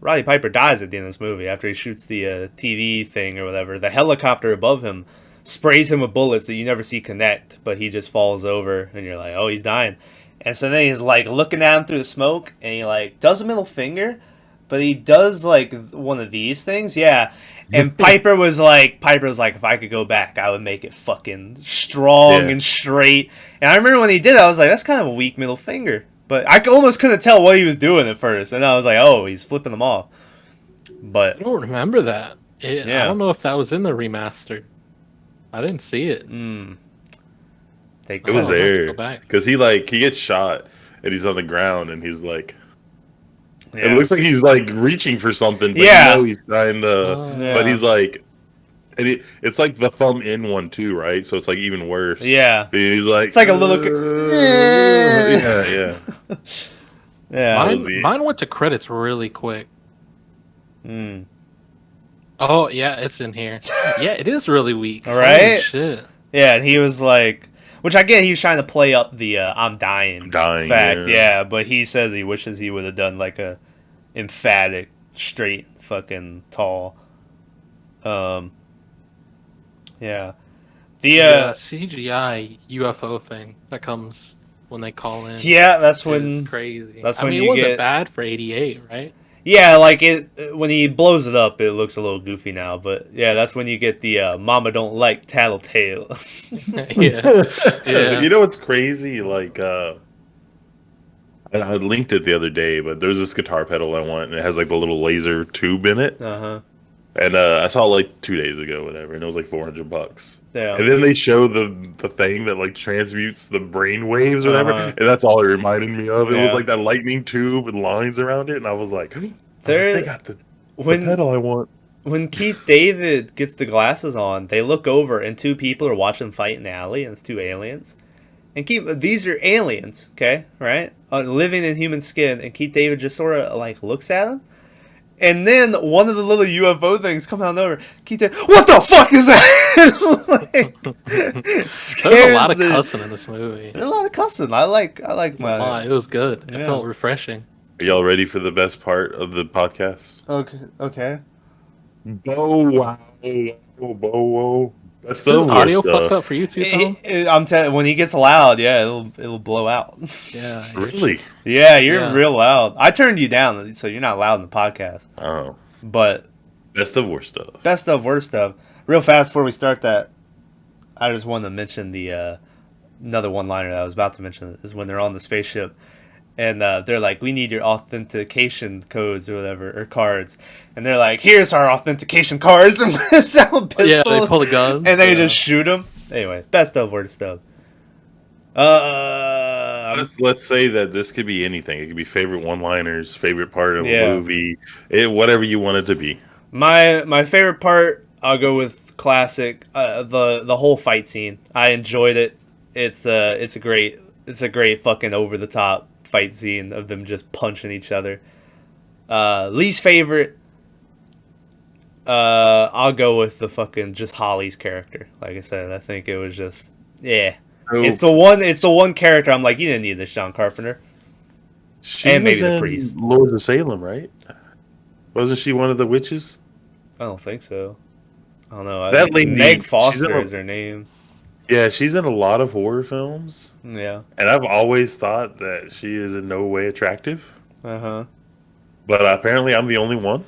Roddy Piper dies at the end of this movie after he shoots the TV thing or whatever. The helicopter above him sprays him with bullets that you never see connect, but he just falls over, and you're like, oh, he's dying. And so then he's like looking at him through the smoke, and he like does a middle finger, but he does like one of these things, yeah. And Piper was like, if I could go back, I would make it fucking strong and straight. And I remember when he did it, I was like, that's kind of a weak middle finger. But I almost couldn't tell what he was doing at first, and I was like, oh, he's flipping them off. But I don't remember that. I don't know if that was in the remastered. I didn't see it. It was there because he gets shot and he's on the ground and he's like, it looks like he's like reaching for something. But you know he's trying to, but he's like, and it's like the thumb in one too, right? So it's like even worse. Yeah, but he's like, it's like a little. Yeah. Mine went to credits really quick. Oh yeah, it's in here. Yeah, it is really weak. All right. Holy shit. Yeah, and he was like, which I get, he was trying to play up the I'm dying fact. Yeah, but he says he wishes he would have done like a emphatic, straight, fucking tall. Yeah. The CGI UFO thing that comes when they call in. Yeah, that's when it's crazy. That's when it wasn't bad for '88, right? Yeah, like it when he blows it up, it looks a little goofy now. But yeah, that's when you get the "Mama don't like tattletales." yeah. You know what's crazy? Like, I linked it the other day, but there's this guitar pedal I want, and it has like the little laser tube in it. And I saw it like 2 days ago, whatever, and it was like $400. Yeah. And then they show the thing that like transmutes the brain waves or whatever, and that's all it reminded me of. It was like that lightning tube with lines around it, and I was like, they got the pedal I want. When Keith David gets the glasses on, they look over, and 2 people are watching them fight in the alley, and it's 2 aliens. And these are aliens, okay, right? Living in human skin, and Keith David just sort of like looks at them. And then one of the little UFO things come out over. Keith David, what the fuck is that? There's a lot of cussing in this movie. There's a lot of cussing. I like it was good. It felt refreshing. Are y'all ready for the best part of the podcast? Okay. Bow wow. That's the audio fucked up for you too, Tom? I'm telling. When he gets loud, it'll blow out. Yeah. Really? Yeah, you're real loud. I turned you down, so you're not loud in the podcast. Oh. But best of worst stuff. Best of worst stuff. Real fast before we start that, I just wanted to mention the another one-liner that I was about to mention is when they're on the spaceship. And they're like, we need your authentication codes or whatever, or cards. And they're like, here's our authentication cards. And it's out pistols. Yeah, they pull the guns. And they just shoot them. Anyway, best of worst stuff. Let's say that this could be anything. It could be favorite one-liners, favorite part of a movie, whatever you want it to be. My favorite part, I'll go with classic. The whole fight scene. I enjoyed it. It's a great fucking over the top fight scene of them just punching each other. Least favorite, I'll go with the fucking just Holly's character. Like I said, I think it was just It's the one character I'm like, you didn't need this, John Carpenter. And maybe the priest. Lords of Salem, right? Wasn't she one of the witches? I don't think so. I don't know. That lady, Meg Foster is her name. Yeah, she's in a lot of horror films. Yeah. And I've always thought that she is in no way attractive. But apparently, I'm the only one.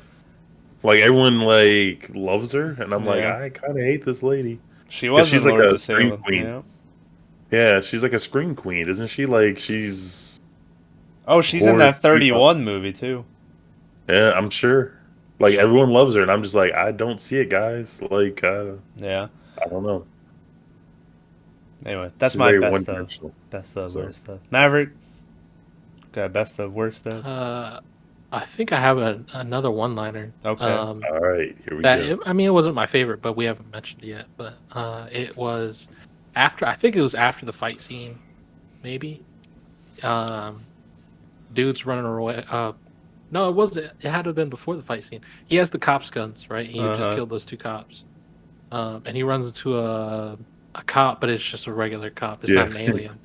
Like everyone like loves her, and I'm like, I kind of hate this lady. She was she's in like Lords a of scream Salem. queen. Yeah, she's like a scream queen, isn't she? Like she's. Oh, she's in that 31 movie too. Yeah, I'm sure. Like everyone loves her, and I'm just like, I don't see it, guys. Like, yeah, I don't know. Anyway, that's she's my best of worst stuff. Maverick, got best of worst of. I think I have another one-liner. Okay. All right, here we go. I mean, it wasn't my favorite, but we haven't mentioned it yet. But it was after. I think it was after the fight scene, maybe. Dude's running away. No, it wasn't. It had to have been before the fight scene. He has the cops' guns, right? He just killed those 2 cops. And he runs into a cop, but it's just a regular cop. It's not an alien.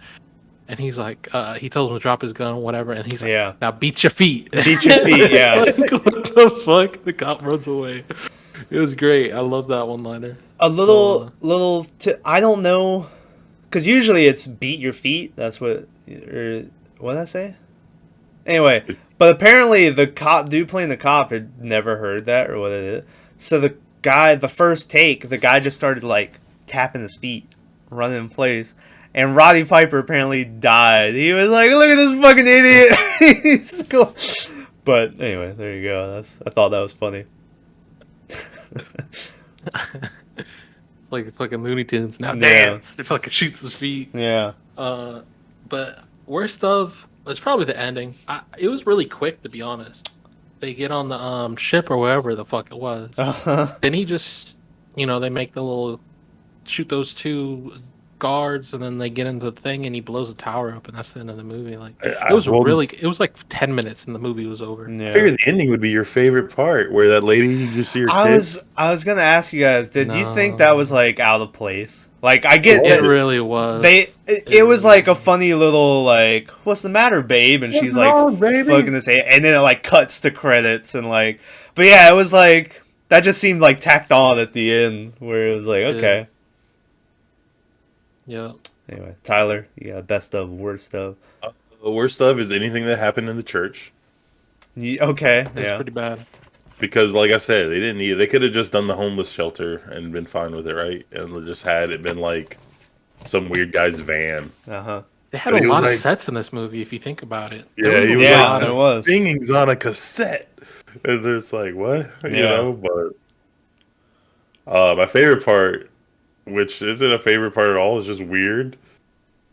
And he's like, he tells him to drop his gun or whatever, and he's like, now beat your feet. Beat your feet, yeah. Like, what the fuck? The cop runs away. It was great. I love that one-liner. I don't know, because usually it's beat your feet. That's what did I say? Anyway, but apparently the dude playing the cop had never heard that or what it is. So the first take, the guy just started like tapping his feet, running in place. And Roddy Piper apparently died. He was like, "Look at this fucking idiot!" But anyway, there you go. I thought that was funny. It's like fucking Looney Tunes. Now dance. He fucking shoots his feet. Yeah. But worst of, it's probably the ending. It was really quick, to be honest. They get on the ship or wherever the fuck it was. Then he just, they make the little shoot those 2 guards, and then they get into the thing, and he blows the tower up, and that's the end of the movie. Like it was like 10 minutes, and the movie was over. Yeah. I figured the ending would be your favorite part, where that lady, you see her kids. I was gonna ask you guys, did you think that was like out of place? Like I get it really was. It was like a funny little like, what's the matter, babe? And she's like fucking this, and then it like cuts to credits and like, but yeah, it was like that just seemed like tacked on at the end, where it was like okay. Yeah. Anyway, Tyler, you got best of, worst of. The worst of is anything that happened in the church. Okay, it's pretty bad. Because, like I said, they didn't need it. They could have just done the homeless shelter and been fine with it, right? And just had it been like some weird guy's van. They had a lot of sets in this movie, if you think about it. Yeah, there was singing's on a cassette, and there's like what, you know. But my favorite part, which isn't a favorite part at all, is just weird.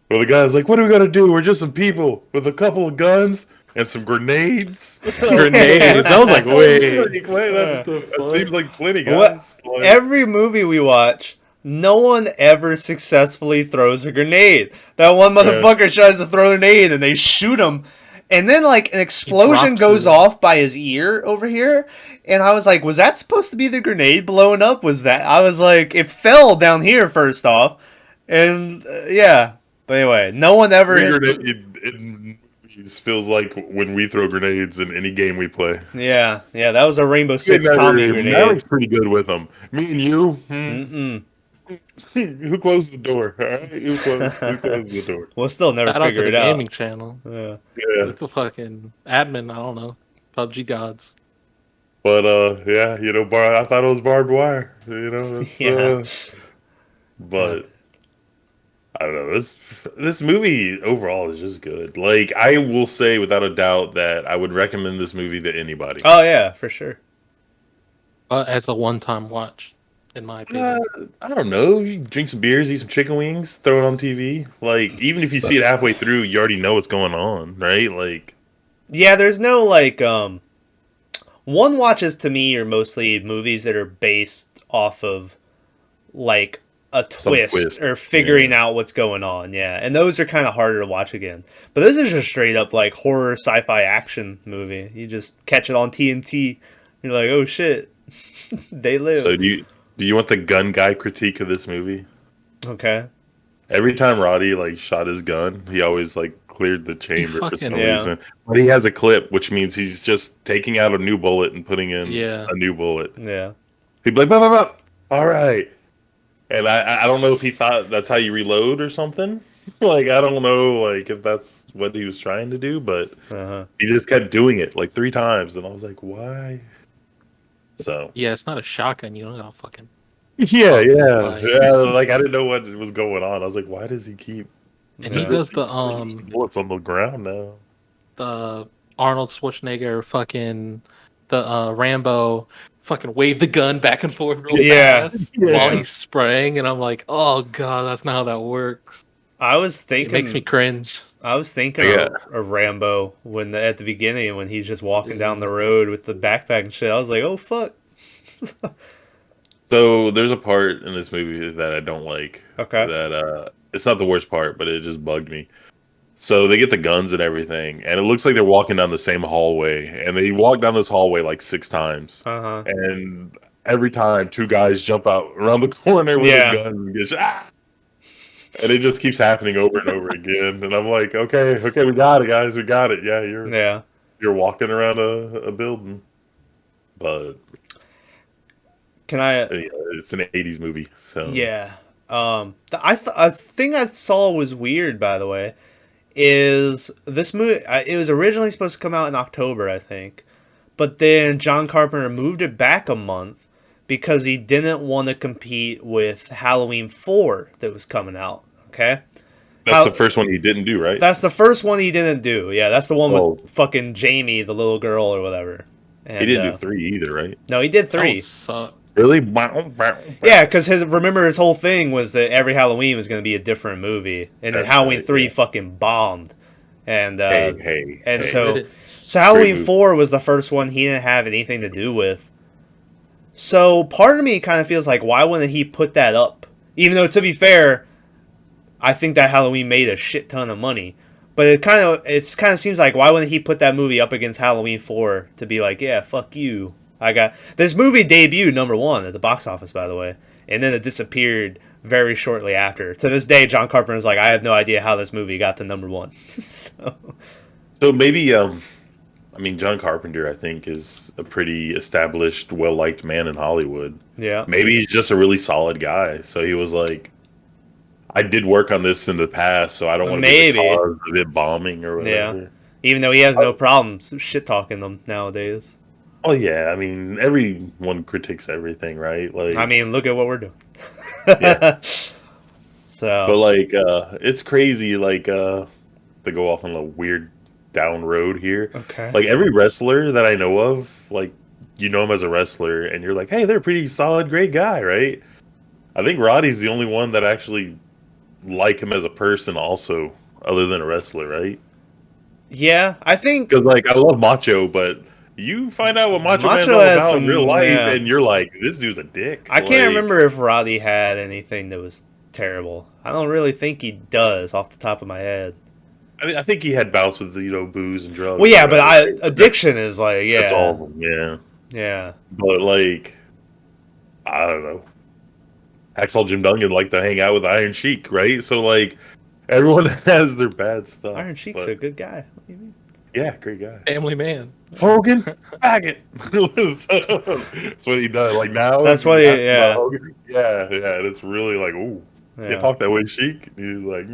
Well, the guy's like, "What are we gonna do? We're just some people with a couple of guns and some grenades." Grenades. I was like, wait, that seems like plenty, guys. Every movie we watch, no one ever successfully throws a grenade. That one motherfucker tries to throw a grenade, and they shoot him. And then, like, an explosion goes off by his ear over here. And I was like, was that supposed to be the grenade blowing up? I was like, it fell down here first off. And, yeah. But anyway, no one ever... It feels like when we throw grenades in any game we play. Yeah, that was a Rainbow Six Tommy grenade. Maveric's pretty good with them. Me and you... Who closed the door? All right? Who closed the door? We'll still never figure it out. Gaming channel. Yeah. With the fucking admin, I don't know. PUBG gods. But, I thought it was barbed wire. But, I don't know. This movie overall is just good. Like, I will say without a doubt that I would recommend this movie to anybody. Oh, yeah, for sure. As a one-time watch. In my opinion, I don't know. You drink some beers, eat some chicken wings, throw it on TV. Like, even if you see it halfway through, you already know what's going on, right? Like, yeah, there's no like one watches to me are mostly movies that are based off of like a twist or figuring out what's going on. Yeah, and those are kind of harder to watch again. But this is just straight up like horror sci-fi action movie. You just catch it on TNT. You're like, oh shit, they live. So do you want the gun guy critique of this movie? Okay. Every time Roddy like shot his gun, he always like cleared the chamber for some reason. But he has a clip, which means he's just taking out a new bullet and putting in a new bullet. Yeah. He'd be like, "Bah. All right." And I don't know if he thought that's how you reload or something. Like, I don't know, like, if that's what he was trying to do, but he just kept doing it like 3 times, and I was like, why? So yeah, it's not a shotgun. You don't gotta fucking. yeah, Like, like I didn't know what was going on. I was like, why does he keep? and he does the bullets on the ground now. The Arnold Schwarzenegger fucking the Rambo fucking wave the gun back and forth real fast while he's spraying, and I'm like, oh god, that's not how that works. I was thinking, it makes me cringe. I was thinking of Rambo at the beginning when he's just walking down the road with the backpack and shit. I was like, oh fuck. So there's a part in this movie that I don't like. Okay. That it's not the worst part, but it just bugged me. So they get the guns and everything, and it looks like they're walking down the same hallway, and they walk down this hallway like 6 times. And every time 2 guys jump out around the corner with a gun and get shot. And it just keeps happening over and over again. And I'm like, okay, we got it, guys, we got it. Yeah, you're walking around a building. But it's an 80s movie, so yeah. A thing I saw was weird, by the way, is this movie. It was originally supposed to come out in October, I think, but then John Carpenter moved it back a month because he didn't want to compete with Halloween 4 that was coming out. Okay. That's the first one he didn't do, right? That's the first one he didn't do. Yeah, that's the one with fucking Jamie, the little girl or whatever. And, he didn't do 3 either, right? No, he did 3. Really? Yeah, because his whole thing was that every Halloween was going to be a different movie, and then Halloween 3 fucking bombed. And so Halloween 4 was the first one he didn't have anything to do with. So part of me kind of feels like, why wouldn't he put that up? Even though, to be fair, I think that Halloween made a shit ton of money. But it kind of seems like, why wouldn't he put that movie up against Halloween 4 to be like, yeah, fuck you. This movie debuted #1 at the box office, by the way, and then it disappeared very shortly after. To this day, John Carpenter's like, I have no idea how this movie got to #1. So maybe, John Carpenter, I think, is a pretty established, well-liked man in Hollywood. Yeah. Maybe he's just a really solid guy. So he was like, I did work on this in the past, so I don't want to be the cause of it bombing or whatever. Yeah. Even though he has no problems shit-talking them nowadays. Oh yeah, everyone critiques everything, right? Like, look at what we're doing. Yeah. But it's crazy, to go off on a weird down road here. Okay. Like every wrestler that I know of, you know him as a wrestler, and you're like, hey, they're a pretty solid, great guy, right? I think Roddy's the only one that actually like him as a person, also, other than a wrestler, right? Yeah, I think because I love Macho, but you find out what Macho Man's all about in real life, and you're like, this dude's a dick. I can't remember if Roddy had anything that was terrible. I don't really think he does off the top of my head. I think he had bouts with booze and drugs. Well, yeah, but addiction is that's all of them. Yeah. But I don't know. Hacksaw Jim Duggan liked to hang out with Iron Sheik, right? So everyone has their bad stuff. Iron Sheik's a good guy. What do you mean? Yeah, great guy. Family man. Hogan, faggot. That's what he does. Now. That's what he. Yeah. Hogan. Yeah. And it's really ooh, can't talk that way, Sheik. He's like,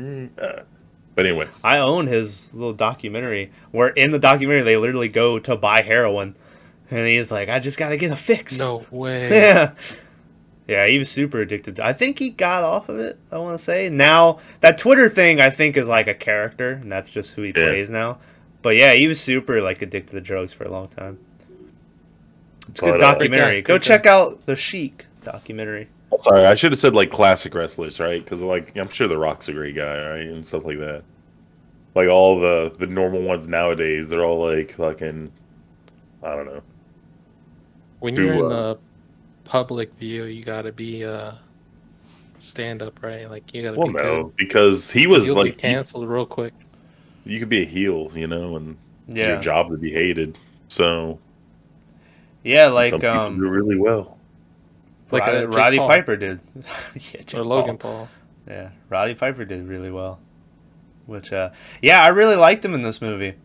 But anyways, I own his little documentary. Where in the documentary they literally go to buy heroin, and he's like, I just gotta get a fix. No way. Yeah. Yeah, he was super addicted. I think he got off of it, I want to say. Now, that Twitter thing, I think, is like a character, and that's just who he plays now. But yeah, he was super addicted to drugs for a long time. It's a good documentary. Go check out the Sheik documentary. Sorry, I should have said classic wrestlers, right? Because I'm sure The Rock's a great guy, right, and stuff like that. All the normal ones nowadays, they're all fucking, I don't know. When you're in the public view, you gotta be stand up, right? You gotta be good. Because he was you'll get canceled real quick. You could be a heel, and it's your job to be hated. So yeah, some people do really well. Roddy Piper did. Or Logan Paul. Yeah, Roddy Piper did really well. Which I really liked him in this movie.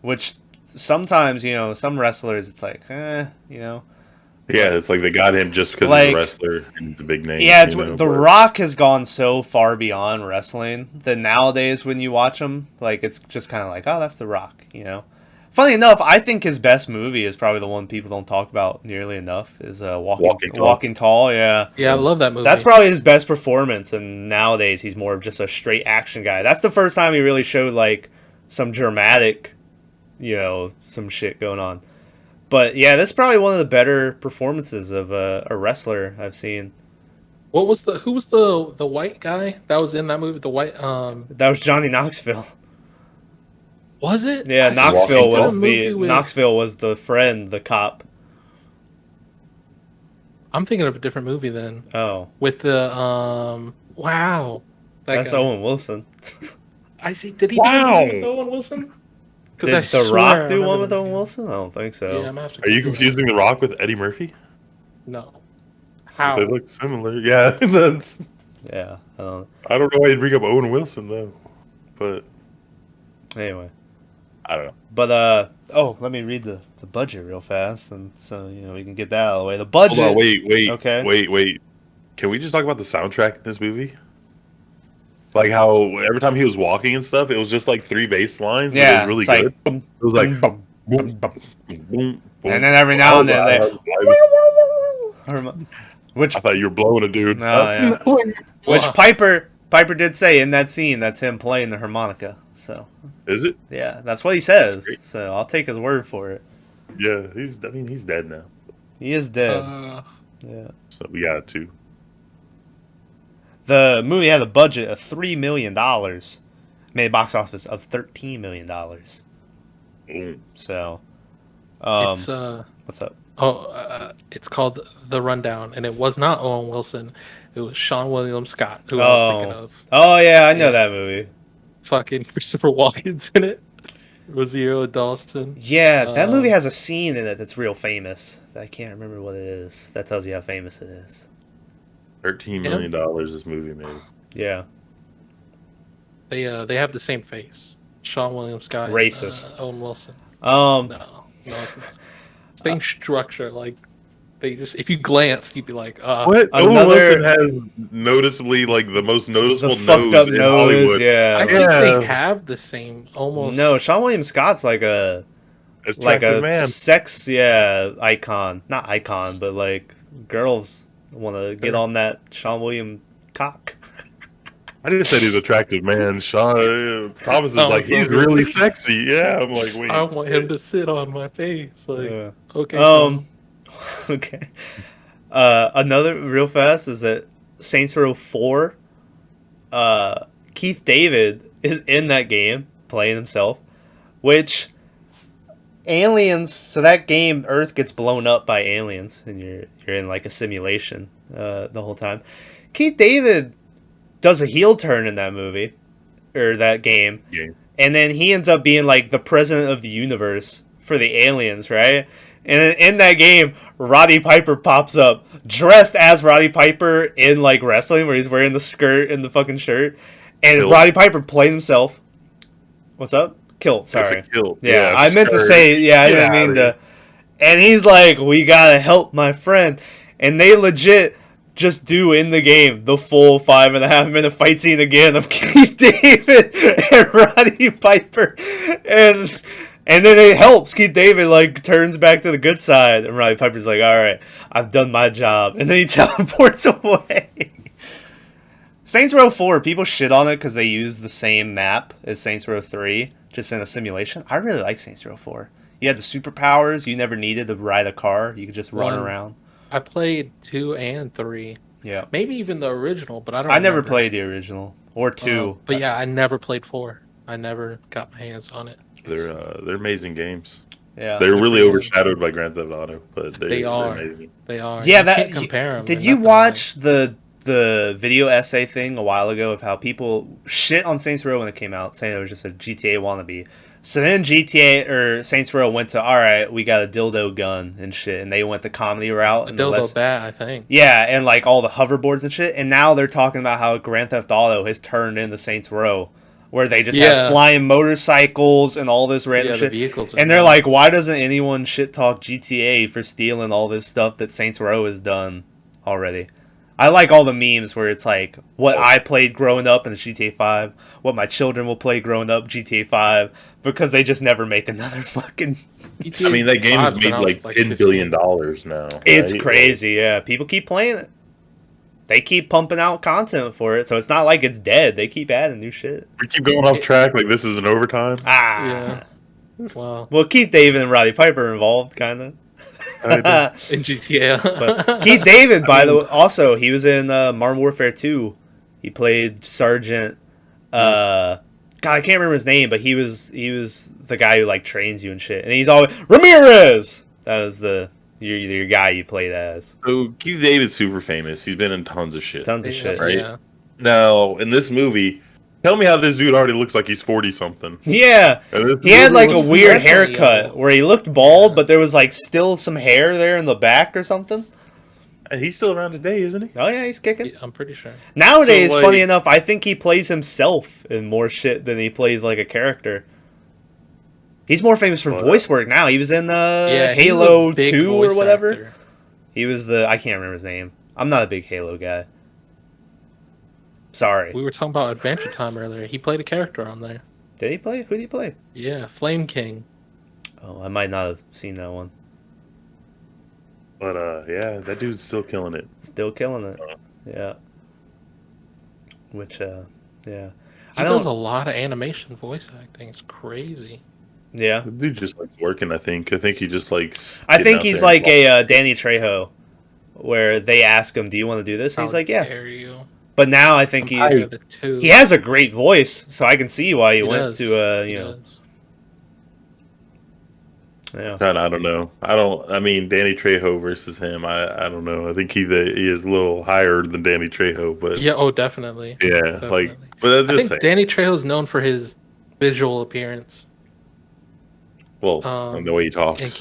Which sometimes, some wrestlers, it's Yeah, it's like they got him just because he's a wrestler and he's a big name. Yeah, The Rock has gone so far beyond wrestling that nowadays when you watch him, like it's just kind of like, oh, that's The Rock, you know. Funny enough, I think his best movie is probably the one people don't talk about nearly enough. Is Walking Tall. Yeah, I love that movie. That's probably his best performance, and nowadays he's more of just a straight action guy. That's the first time he really showed like some dramatic, you know, some shit going on. But yeah, this is probably one of the better performances of a wrestler I've seen. Who was the white guy that was in that movie? The white that was Johnny Knoxville. Was it? Yeah, Knoxville was the friend, the cop. I'm thinking of a different movie then. Oh, with the wow, that's guy. Owen Wilson. I see. Did he do one with Owen Wilson? Did The Rock do one with Owen Wilson? I don't think so. Yeah, I'm gonna have to. Are you confusing The Rock with Eddie Murphy? No. How? They look similar. Yeah, that's. Yeah. I don't know why you'd bring up Owen Wilson though, but anyway, I don't know. But let me read the budget real fast, and so you know we can get that out of the way. The budget. Hold on, wait. Okay. Wait. Can we just talk about the soundtrack in this movie? Like how every time he was walking and stuff, it was just like 3 bass lines. Yeah, it was really good. It was like boom, boom, boom, and then every now and then which I thought you were blowing a dude. No, yeah. Which Piper did say in that scene. That's him playing the harmonica. So is it? Yeah, that's what he says. So I'll take his word for it. Yeah, he's dead now. He is dead. Yeah. So we got it too. The movie had a budget of $3 million, made a box office of $13 million. So, it's what's up? It's called The Rundown, and it was not Owen Wilson. It was Sean William Scott, who I was thinking of. Oh yeah, I know that movie. Fucking Christopher Walken's in it. Rosario Dawson. Yeah, that movie has a scene in it that's real famous. I can't remember what it is. That tells you how famous it is. $13 million this movie made. Yeah. They have the same face. Sean William Scott. Racist. Owen Wilson. No, it's not. Same structure. Like they just, if you glanced, you'd be like, What? Owen Wilson has noticeably like the most noticeable nose in Hollywood. Yeah. I think they have the same almost. No, Sean William Scott's like a man. Sex icon. Not icon, but like girls want to get on that Sean William cock. I just said he's an attractive man. Sean Thomas is like, he's really sexy. Yeah, I'm like, wait. I want him to sit on my face. Like, okay. Okay. Another real fast is that Saints Row 4. Keith David is in that game playing himself, which aliens. So that game, Earth gets blown up by aliens, and you're in like a simulation the whole time. Keith David does a heel turn in that movie or that game, and then he ends up being like the president of the universe for the aliens, right? And in that game, Roddy Piper pops up dressed as Roddy Piper in like wrestling, where he's wearing the skirt and the fucking shirt, and Roddy Piper played himself. What's up? Kilt, sorry. It's a kilt. Yeah, I meant to say, I didn't mean to. And he's like, we gotta help my friend. And they legit just do in the game the full 5.5-minute fight scene again of Keith David and Roddy Piper. And then it helps. Keith David like turns back to the good side. And Roddy Piper's like, alright, I've done my job. And then he teleports away. Saints Row 4, people shit on it because they use the same map as Saints Row 3. Just in a simulation. I really like Saints Row 4. You had the superpowers. You never needed to ride a car. You could just run around. I played 2 and 3. Yeah. Maybe even the original, but I don't remember. Never played the original. Or 2. But yeah, I never played 4. I never got my hands on it. They're amazing games. Yeah. They're really overshadowed by Grand Theft Auto, but they are. They're amazing. They are. Yeah, you can't compare them. Did you watch the video essay thing a while ago of how people shit on Saints Row when it came out, saying it was just a GTA wannabe? So then GTA or Saints Row went to, all right, we got a dildo gun and shit, and they went the comedy route. A dildo bat, I think. Yeah, and like all the hoverboards and shit, and now they're talking about how Grand Theft Auto has turned into Saints Row. where they just have flying motorcycles and all this random shit. And they're like, why doesn't anyone shit talk GTA for stealing all this stuff that Saints Row has done already? I like all the memes where it's like what I played growing up in GTA 5, what my children will play growing up GTA 5, because they just never make another fucking... I mean, that game has made like $10 billion now. It's crazy, yeah. People keep playing it. They keep pumping out content for it, so it's not like it's dead. They keep adding new shit. We keep going off track like this is an overtime. Yeah. Wow. Well, Keith David and Rowdy Piper are involved, kind of. In GTA. But Keith David, by the way, also, he was in Modern Warfare 2. He played Sergeant... God, I can't remember his name, but he was the guy who, like, trains you and shit. And he's always... Ramirez! That was your guy you played as. So Keith David's super famous. He's been in tons of shit. Tons of shit. Right? Yeah. Now, in this movie, tell me how this dude already looks like he's 40-something. Yeah. He had like a weird haircut where he looked bald, but there was like still some hair there in the back or something. And he's still around today, isn't he? Oh, yeah, he's kicking. Yeah, I'm pretty sure. Nowadays, funny enough, I think he plays himself in more shit than he plays like a character. He's more famous for voice work now. He was in Halo 2 or whatever. Actor. He was I can't remember his name. I'm not a big Halo guy. Sorry. We were talking about Adventure Time earlier. He played a character on there. Did he play? Who did he play? Yeah, Flame King. Oh, I might not have seen that one. But, yeah, that dude's still killing it. Still killing it. Yeah. Which, yeah. He does a lot of animation voice acting. It's crazy. Yeah. The dude just likes working, I think. I think he just likes... I think he's like a Danny Trejo, where they ask him, do you want to do this? And he's like, yeah. Dare you. But now I think he has a great voice, so I can see why he went to, you know... Yeah. I don't know. I mean, Danny Trejo versus him. I don't know. I think he is a little higher than Danny Trejo, but yeah. Oh, definitely. Yeah, definitely. Like, but I think Danny Trejo's known for his visual appearance. Well, and the way he talks. And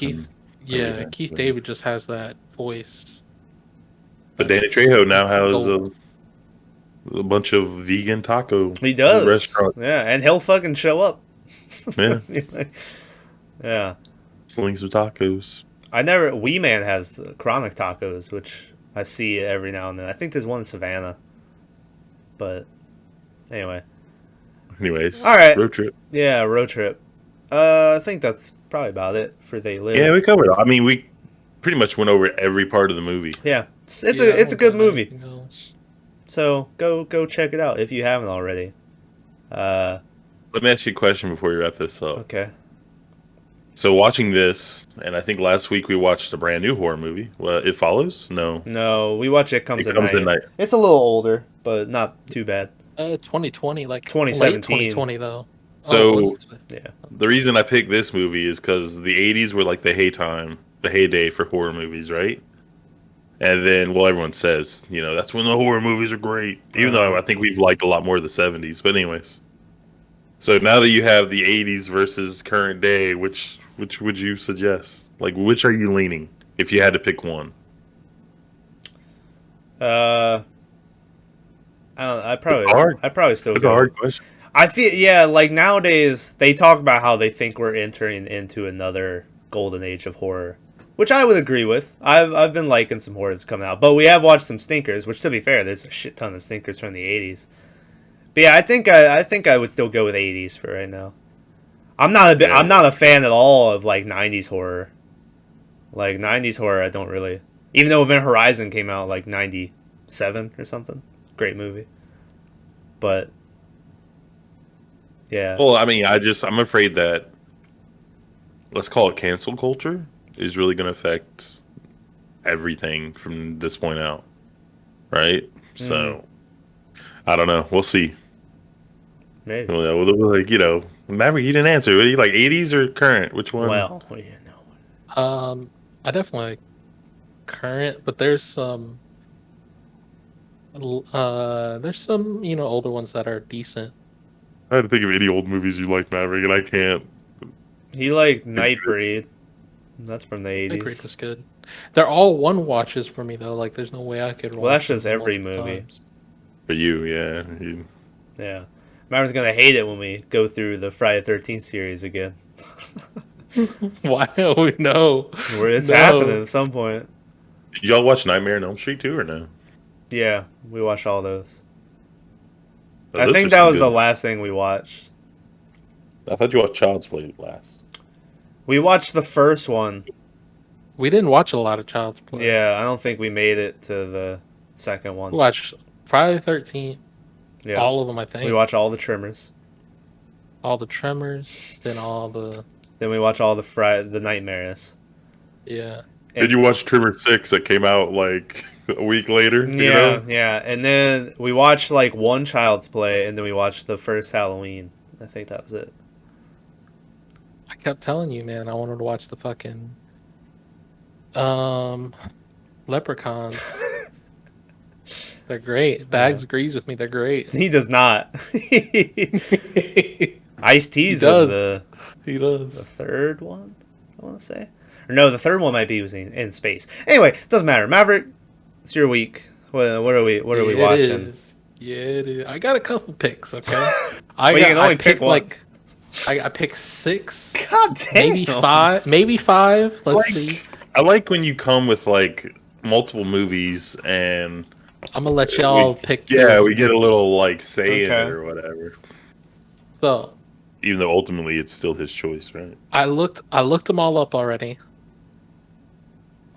Keith David just has that voice. But Danny Trejo now has a bunch of vegan taco. He does. Restaurants. Yeah, and he'll fucking show up. Yeah. Yeah. Slings of tacos. Wee Man has chronic tacos, which I see every now and then. I think there's one in Savannah. But anyway. Anyways. All right. Road trip. Yeah, road trip. I think that's probably about it for They Live. Yeah, we covered it. I mean, we pretty much went over every part of the movie. Yeah. It's a good movie. So go check it out if you haven't already. Let me ask you a question before you wrap this up. Okay. So watching this, and I think last week we watched a brand new horror movie. It Follows? No, we watch It Comes at Night. It's a little older, but not too bad. 2020, like 2017. Late 2020 though. So the reason I picked this movie is because the 80s were like the heyday for horror movies, right? And then, well, everyone says, that's when the horror movies are great. Even though I think we've liked a lot more of the 70s. But anyways. So now that you have the 80s versus current day, which would you suggest? Like, which are you leaning if you had to pick one? I probably still. It's a hard question. I feel like nowadays they talk about how they think we're entering into another golden age of horror, which I would agree with. I've been liking some horror that's coming out, but we have watched some stinkers. Which, to be fair, there's a shit ton of stinkers from the 80s. But yeah, I think I would still go with 80s for right now. I'm not a fan at all of like 90s horror. Like 90s horror, I don't really. Even though Event Horizon came out like 97 or something, great movie. But yeah. Well, I mean, I'm afraid that, let's call it cancel culture, is really going to affect everything from this point out, right? So I don't know. We'll see. Maybe. Like, Maverick, you didn't answer. What are you like, 80s or current? Which one? Well, I definitely like current, but there's some older ones that are decent. I had to think of any old movies you like, Maverick, and I can't. He liked Nightbreed. That's from the 80s. Nightbreed was good. They're all one watches for me though. Like, there's no way I could. Well, that's just every movie. For you, yeah. Yeah. Marvin's gonna hate it when we go through the Friday 13th series again. Why? Oh no. Where it's happening at some point. Did y'all watch Nightmare on Elm Street too, or no? Yeah, we watched all those. Oh, I think that was the last thing we watched. I thought you watched Child's Play last. We watched the first one. We didn't watch a lot of Child's Play. Yeah, I don't think we made it to the second one. We watched Friday the 13th. Yeah. All of them, I think. We watched all the Tremors. All the Tremors, then all the... Then we watched all the Nightmares. Yeah. Did you watch Tremor 6 that came out like a week later? Yeah. And then we watched like one Child's Play, and then we watched the first Halloween. I think that was it. I kept telling you, man, I wanted to watch the fucking Leprechauns. They're great. Bags agrees with me. They're great. He does not. Ice-T's He does. The third one, I want to say. Or no, the third one might be in space. Anyway, it doesn't matter. Maverick, it's your week. What are we watching? Yeah, it is. I got a couple picks, okay? I picked one. I picked 6. God damn. Maybe five. Let's see. I like when you come with like multiple movies and I'm gonna let y'all pick. Yeah, we get a little like say in it or whatever. So, even though ultimately it's still his choice, right? I looked them all up already.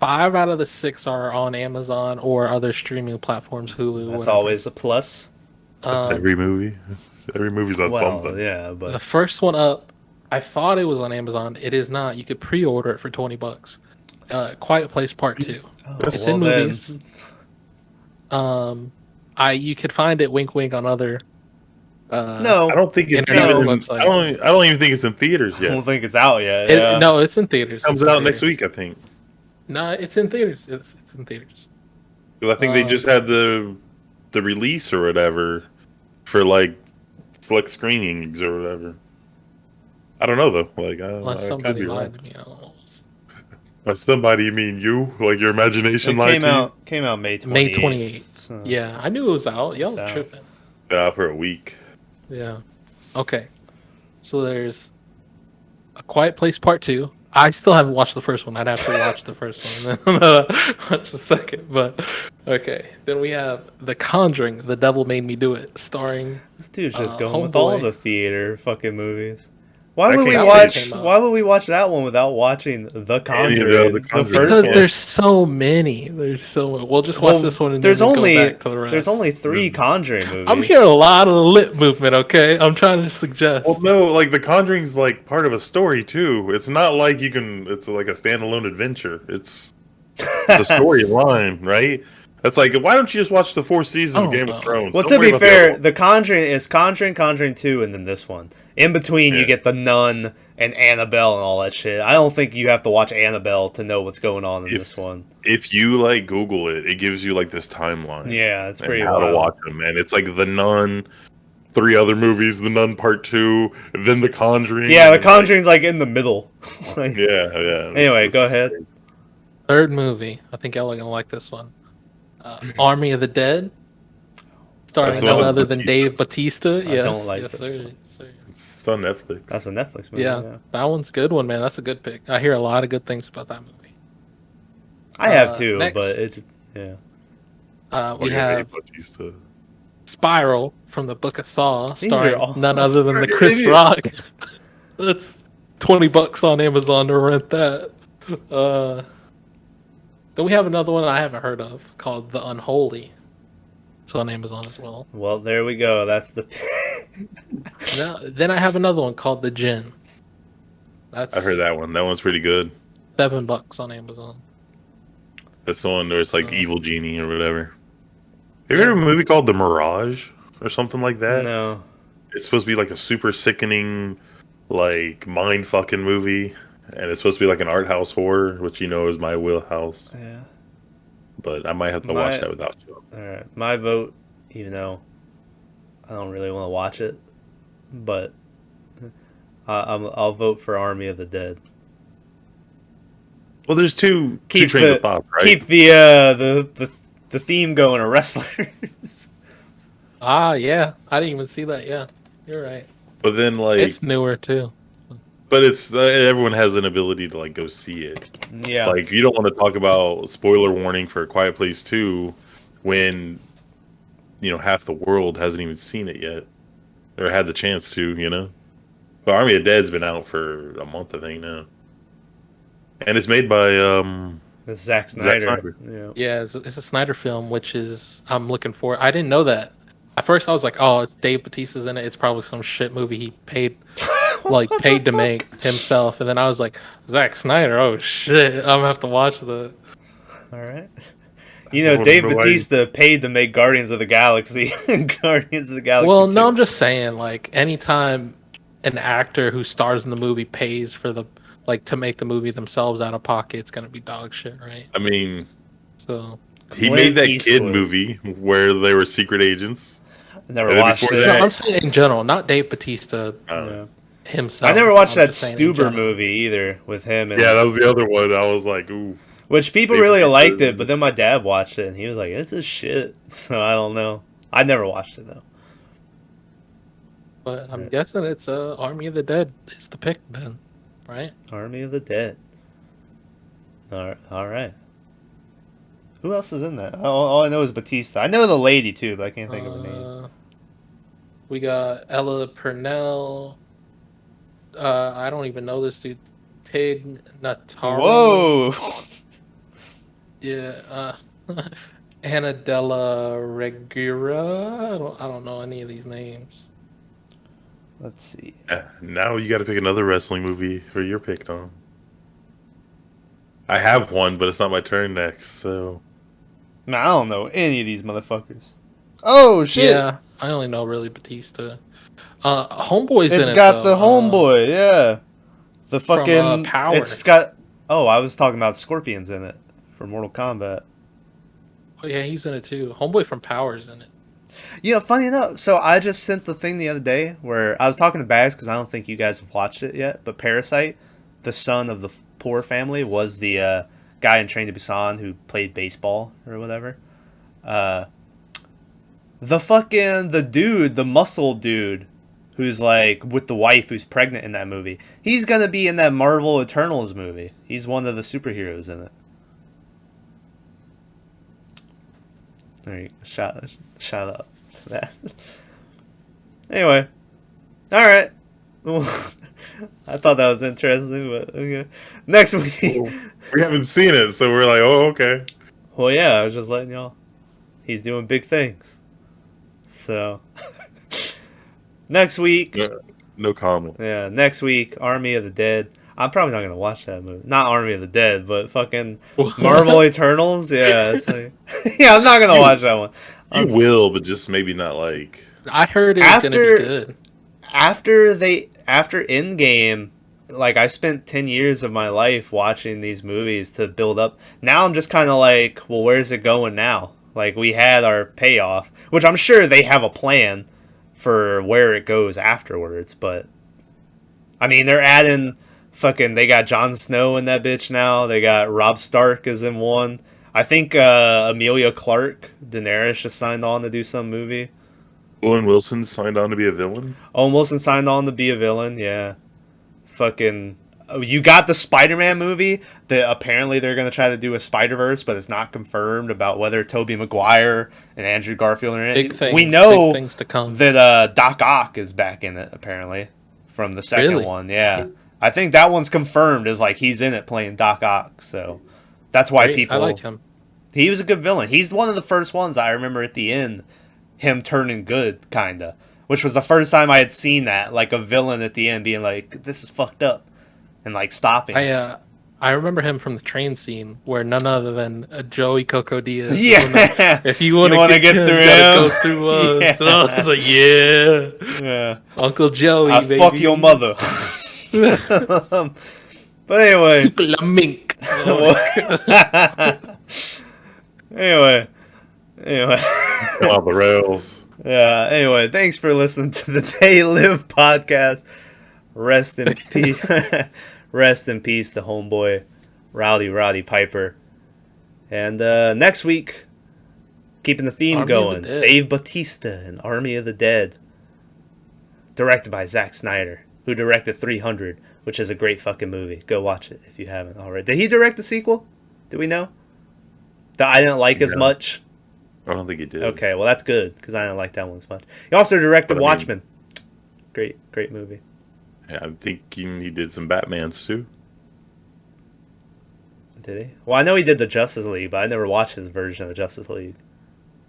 5 out of the 6 are on Amazon or other streaming platforms, Hulu. That's whatever. always a plus. That's every movie. Every movie's on something. Yeah, but the first one up, I thought it was on Amazon. It is not. You could pre-order it for $20. Quiet Place Part 2. It's in movies. You could find it, wink, wink, on other. No, I don't think it's websites. I don't even think it's in theaters yet. I don't think it's out yet. No, it's in theaters. It comes out next week, I think. No, it's in theaters. It's in theaters. Because I think they just had the release or whatever for like select screenings or whatever. I don't know though. Like, Unless somebody lied to me. I don't know. By somebody, you mean you? Like your imagination lied to you? Came out May 28th. May 28th. So. Yeah, I knew it was out. Y'all were tripping. Been out for a week. Yeah. Okay. So there's A Quiet Place Part 2. I still haven't watched the first one. I'd have to watch the first one and then watch the second. But okay. Then we have The Conjuring, The Devil Made Me Do It, starring this dude's just going Homeboy. with all the theater fucking movies. Why would we watch that one without watching The Conjuring? Because there's so many. We'll just watch this one and then go back to the rest. There's only 3 Conjuring movies. I'm hearing a lot of lip movement, okay? I'm trying to suggest. Well, no, like The Conjuring's like part of a story too. It's not like it's like a standalone adventure. It's a storyline, right? That's like, why don't you just watch the 4 seasons of Game of Thrones? Well, to be fair, The Conjuring is Conjuring, Conjuring 2, and then this one. In between, you get The Nun and Annabelle and all that shit. I don't think you have to watch Annabelle to know what's going on in this one. If you like Google it, it gives you like this timeline. Yeah, it's pretty wild. How to watch them, man. It's like The Nun, 3 other movies, The Nun Part 2, then The Conjuring. Yeah, The Conjuring's like in the middle. Yeah. Anyway, go ahead. Third movie. I think y'all are gonna like this one. Army of the Dead, starring none other than Dave Bautista. I don't like this one. It's on Netflix. That's a Netflix movie. Yeah, that one's a good one, man. That's a good pick. I hear a lot of good things about that movie. I have too, next, but we have Spiral from the Book of Saw, starring none other than the Chris Rock. That's $20 on Amazon to rent that. Then we have another one I haven't heard of called The Unholy. It's on Amazon as well. Well, there we go. That's the. Then I have another one called The Djinn. I heard that one. That one's pretty good. $7 on Amazon. That's the one where it's like evil genie or whatever. Have you heard of a movie called The Mirage or something like that? No. It's supposed to be like a super sickening, like mind fucking movie, and it's supposed to be like an art house horror, which you know is my wheelhouse. Yeah. But I might have to watch that without you. All right, my vote. Even though I don't really want to watch it, but I'll vote for Army of the Dead. Well, there's two trains of thought, right? Keep the theme going of wrestlers. Yeah, I didn't even see that. Yeah, You're right. But then, like, it's newer too. But it's everyone has an ability to like go see it. Yeah. Like you don't want to talk about spoiler warning for A Quiet Place 2 when half the world hasn't even seen it yet or had the chance to. But Army of Dead's been out for a month, I think now, and it's made by it's Zack Snyder. Yeah, it's a Snyder film, which is I'm looking for. I didn't know that. At first, I was like, "Oh, Dave Bautista's in it. It's probably some shit movie he paid to make himself." And then I was like, "Zack Snyder? Oh shit! I'm gonna have to watch the." All right. Dave Bautista paid to make Guardians of the Galaxy. Guardians of the Galaxy. Well, 2. no, I'm just saying, like, anytime an actor who stars in the movie pays for to make the movie themselves out of pocket, it's gonna be dog shit, right? I mean, so he made that kid movie where they were secret agents. I never watched it. No, I'm saying in general, not Dave Bautista himself. I never watched that Stuber movie either with him. Yeah, that was the other one. I was like, ooh. Which people really liked it, but then my dad watched it and he was like, "It's a shit." So I don't know. I never watched it though. But I'm guessing it's Army of the Dead is the pick then, right? Army of the Dead. All right. Who else is in that? All I know is Batista. I know the lady too, but I can't think of her name. We got Ella Purnell. I don't even know this dude. Tig Notaro. Whoa. Yeah. Anna Della Regura. I don't know any of these names. Let's see. Now you got to pick another wrestling movie for your pick, Tom. I have one, but it's not my turn next, so. Man, I don't know any of these motherfuckers. Oh shit! Yeah, I only know really Batista. Homeboy's in it. It's got the homeboy, yeah. The fucking Power. It's got. Oh, I was talking about Scorpions in it for Mortal Kombat. Oh yeah, he's in it too. Homeboy from Power's in it. Funny enough. So I just sent the thing the other day where I was talking to Bags because I don't think you guys have watched it yet. But Parasite, the son of the poor family, was the guy in Train to Busan who played baseball or whatever. The muscle dude who's like with the wife who's pregnant in that movie. He's gonna be in that Marvel Eternals movie. He's one of the superheroes in it. There you go. Shout out to that. Anyway. Alright. I thought that was interesting, but okay. Next week. We haven't seen it, so we're like, oh, okay. Well, yeah, I was just letting y'all. He's doing big things. So. Next week. No comment. Yeah, next week, Army of the Dead. I'm probably not gonna watch that movie. Not Army of the Dead, but fucking Marvel Eternals. Yeah, it's like, yeah, I'm not gonna watch that one. You will, but just maybe not like. I heard it's gonna be good. After Endgame, like I spent 10 years of my life watching these movies to build up. Now I'm just kind of like, well, where's it going now? Like we had our payoff, which I'm sure they have a plan for where it goes afterwards, but I mean, they're adding they got Jon Snow in that bitch now. They got Robb Stark is in one. I think Emilia Clarke, Daenerys, just signed on to do some movie. Owen Wilson signed on to be a villain? Owen Wilson signed on to be a villain, yeah. You got the Spider-Man movie that apparently they're going to try to do a Spider-Verse, but it's not confirmed about whether Tobey Maguire and Andrew Garfield are in it. We know big things to come. That Doc Ock is back in it, apparently, from the second one, yeah. I think that one's confirmed as like he's in it playing Doc Ock, so that's why people. I like him. He was a good villain. He's one of the first ones I remember at the end, him turning good, kinda, which was the first time I had seen that, like a villain at the end being like, "This is fucked up," and like stopping. I remember him from the train scene where none other than Joey Coco Diaz. Yeah, if you want to get through him, go through us. Yeah. So I was like, yeah, Uncle Joey, baby. Fuck your mother. But anyway. Super la mink. Anyway. On the rails. Yeah, anyway, thanks for listening to the They Live podcast. Rest in peace. Rest in peace to homeboy Rowdy Roddy Piper. And next week, keeping the theme going, Dave Bautista and Army of the Dead. directed by Zack Snyder, who directed 300, which is a great fucking movie. Go watch it if you haven't already. Did he direct the sequel? Do we know? That I didn't like as much. I don't think he did. Okay, well that's good because I didn't like that one as much. He also directed Watchmen. Great movie. Yeah, I'm thinking he did some Batmans too. Did he? Well, I know he did the Justice League, but I never watched his version of the Justice League.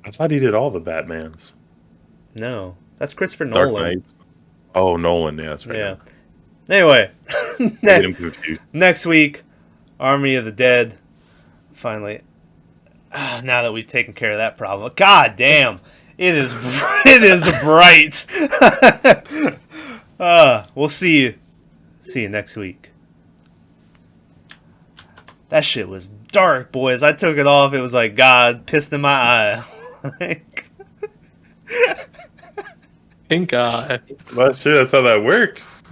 I thought he did all the Batmans. No, that's Christopher Dark Nolan. Knight. Oh, Nolan. Yeah, that's right. Yeah. Anyway, Get him confused. next week, Army of the Dead. Finally, now that we've taken care of that problem. God damn, it is bright. We'll see you. See you next week. That shit was dark, boys. I took it off. It was like God pissed in my eye. Pink eye. Well, shit, that's how that works.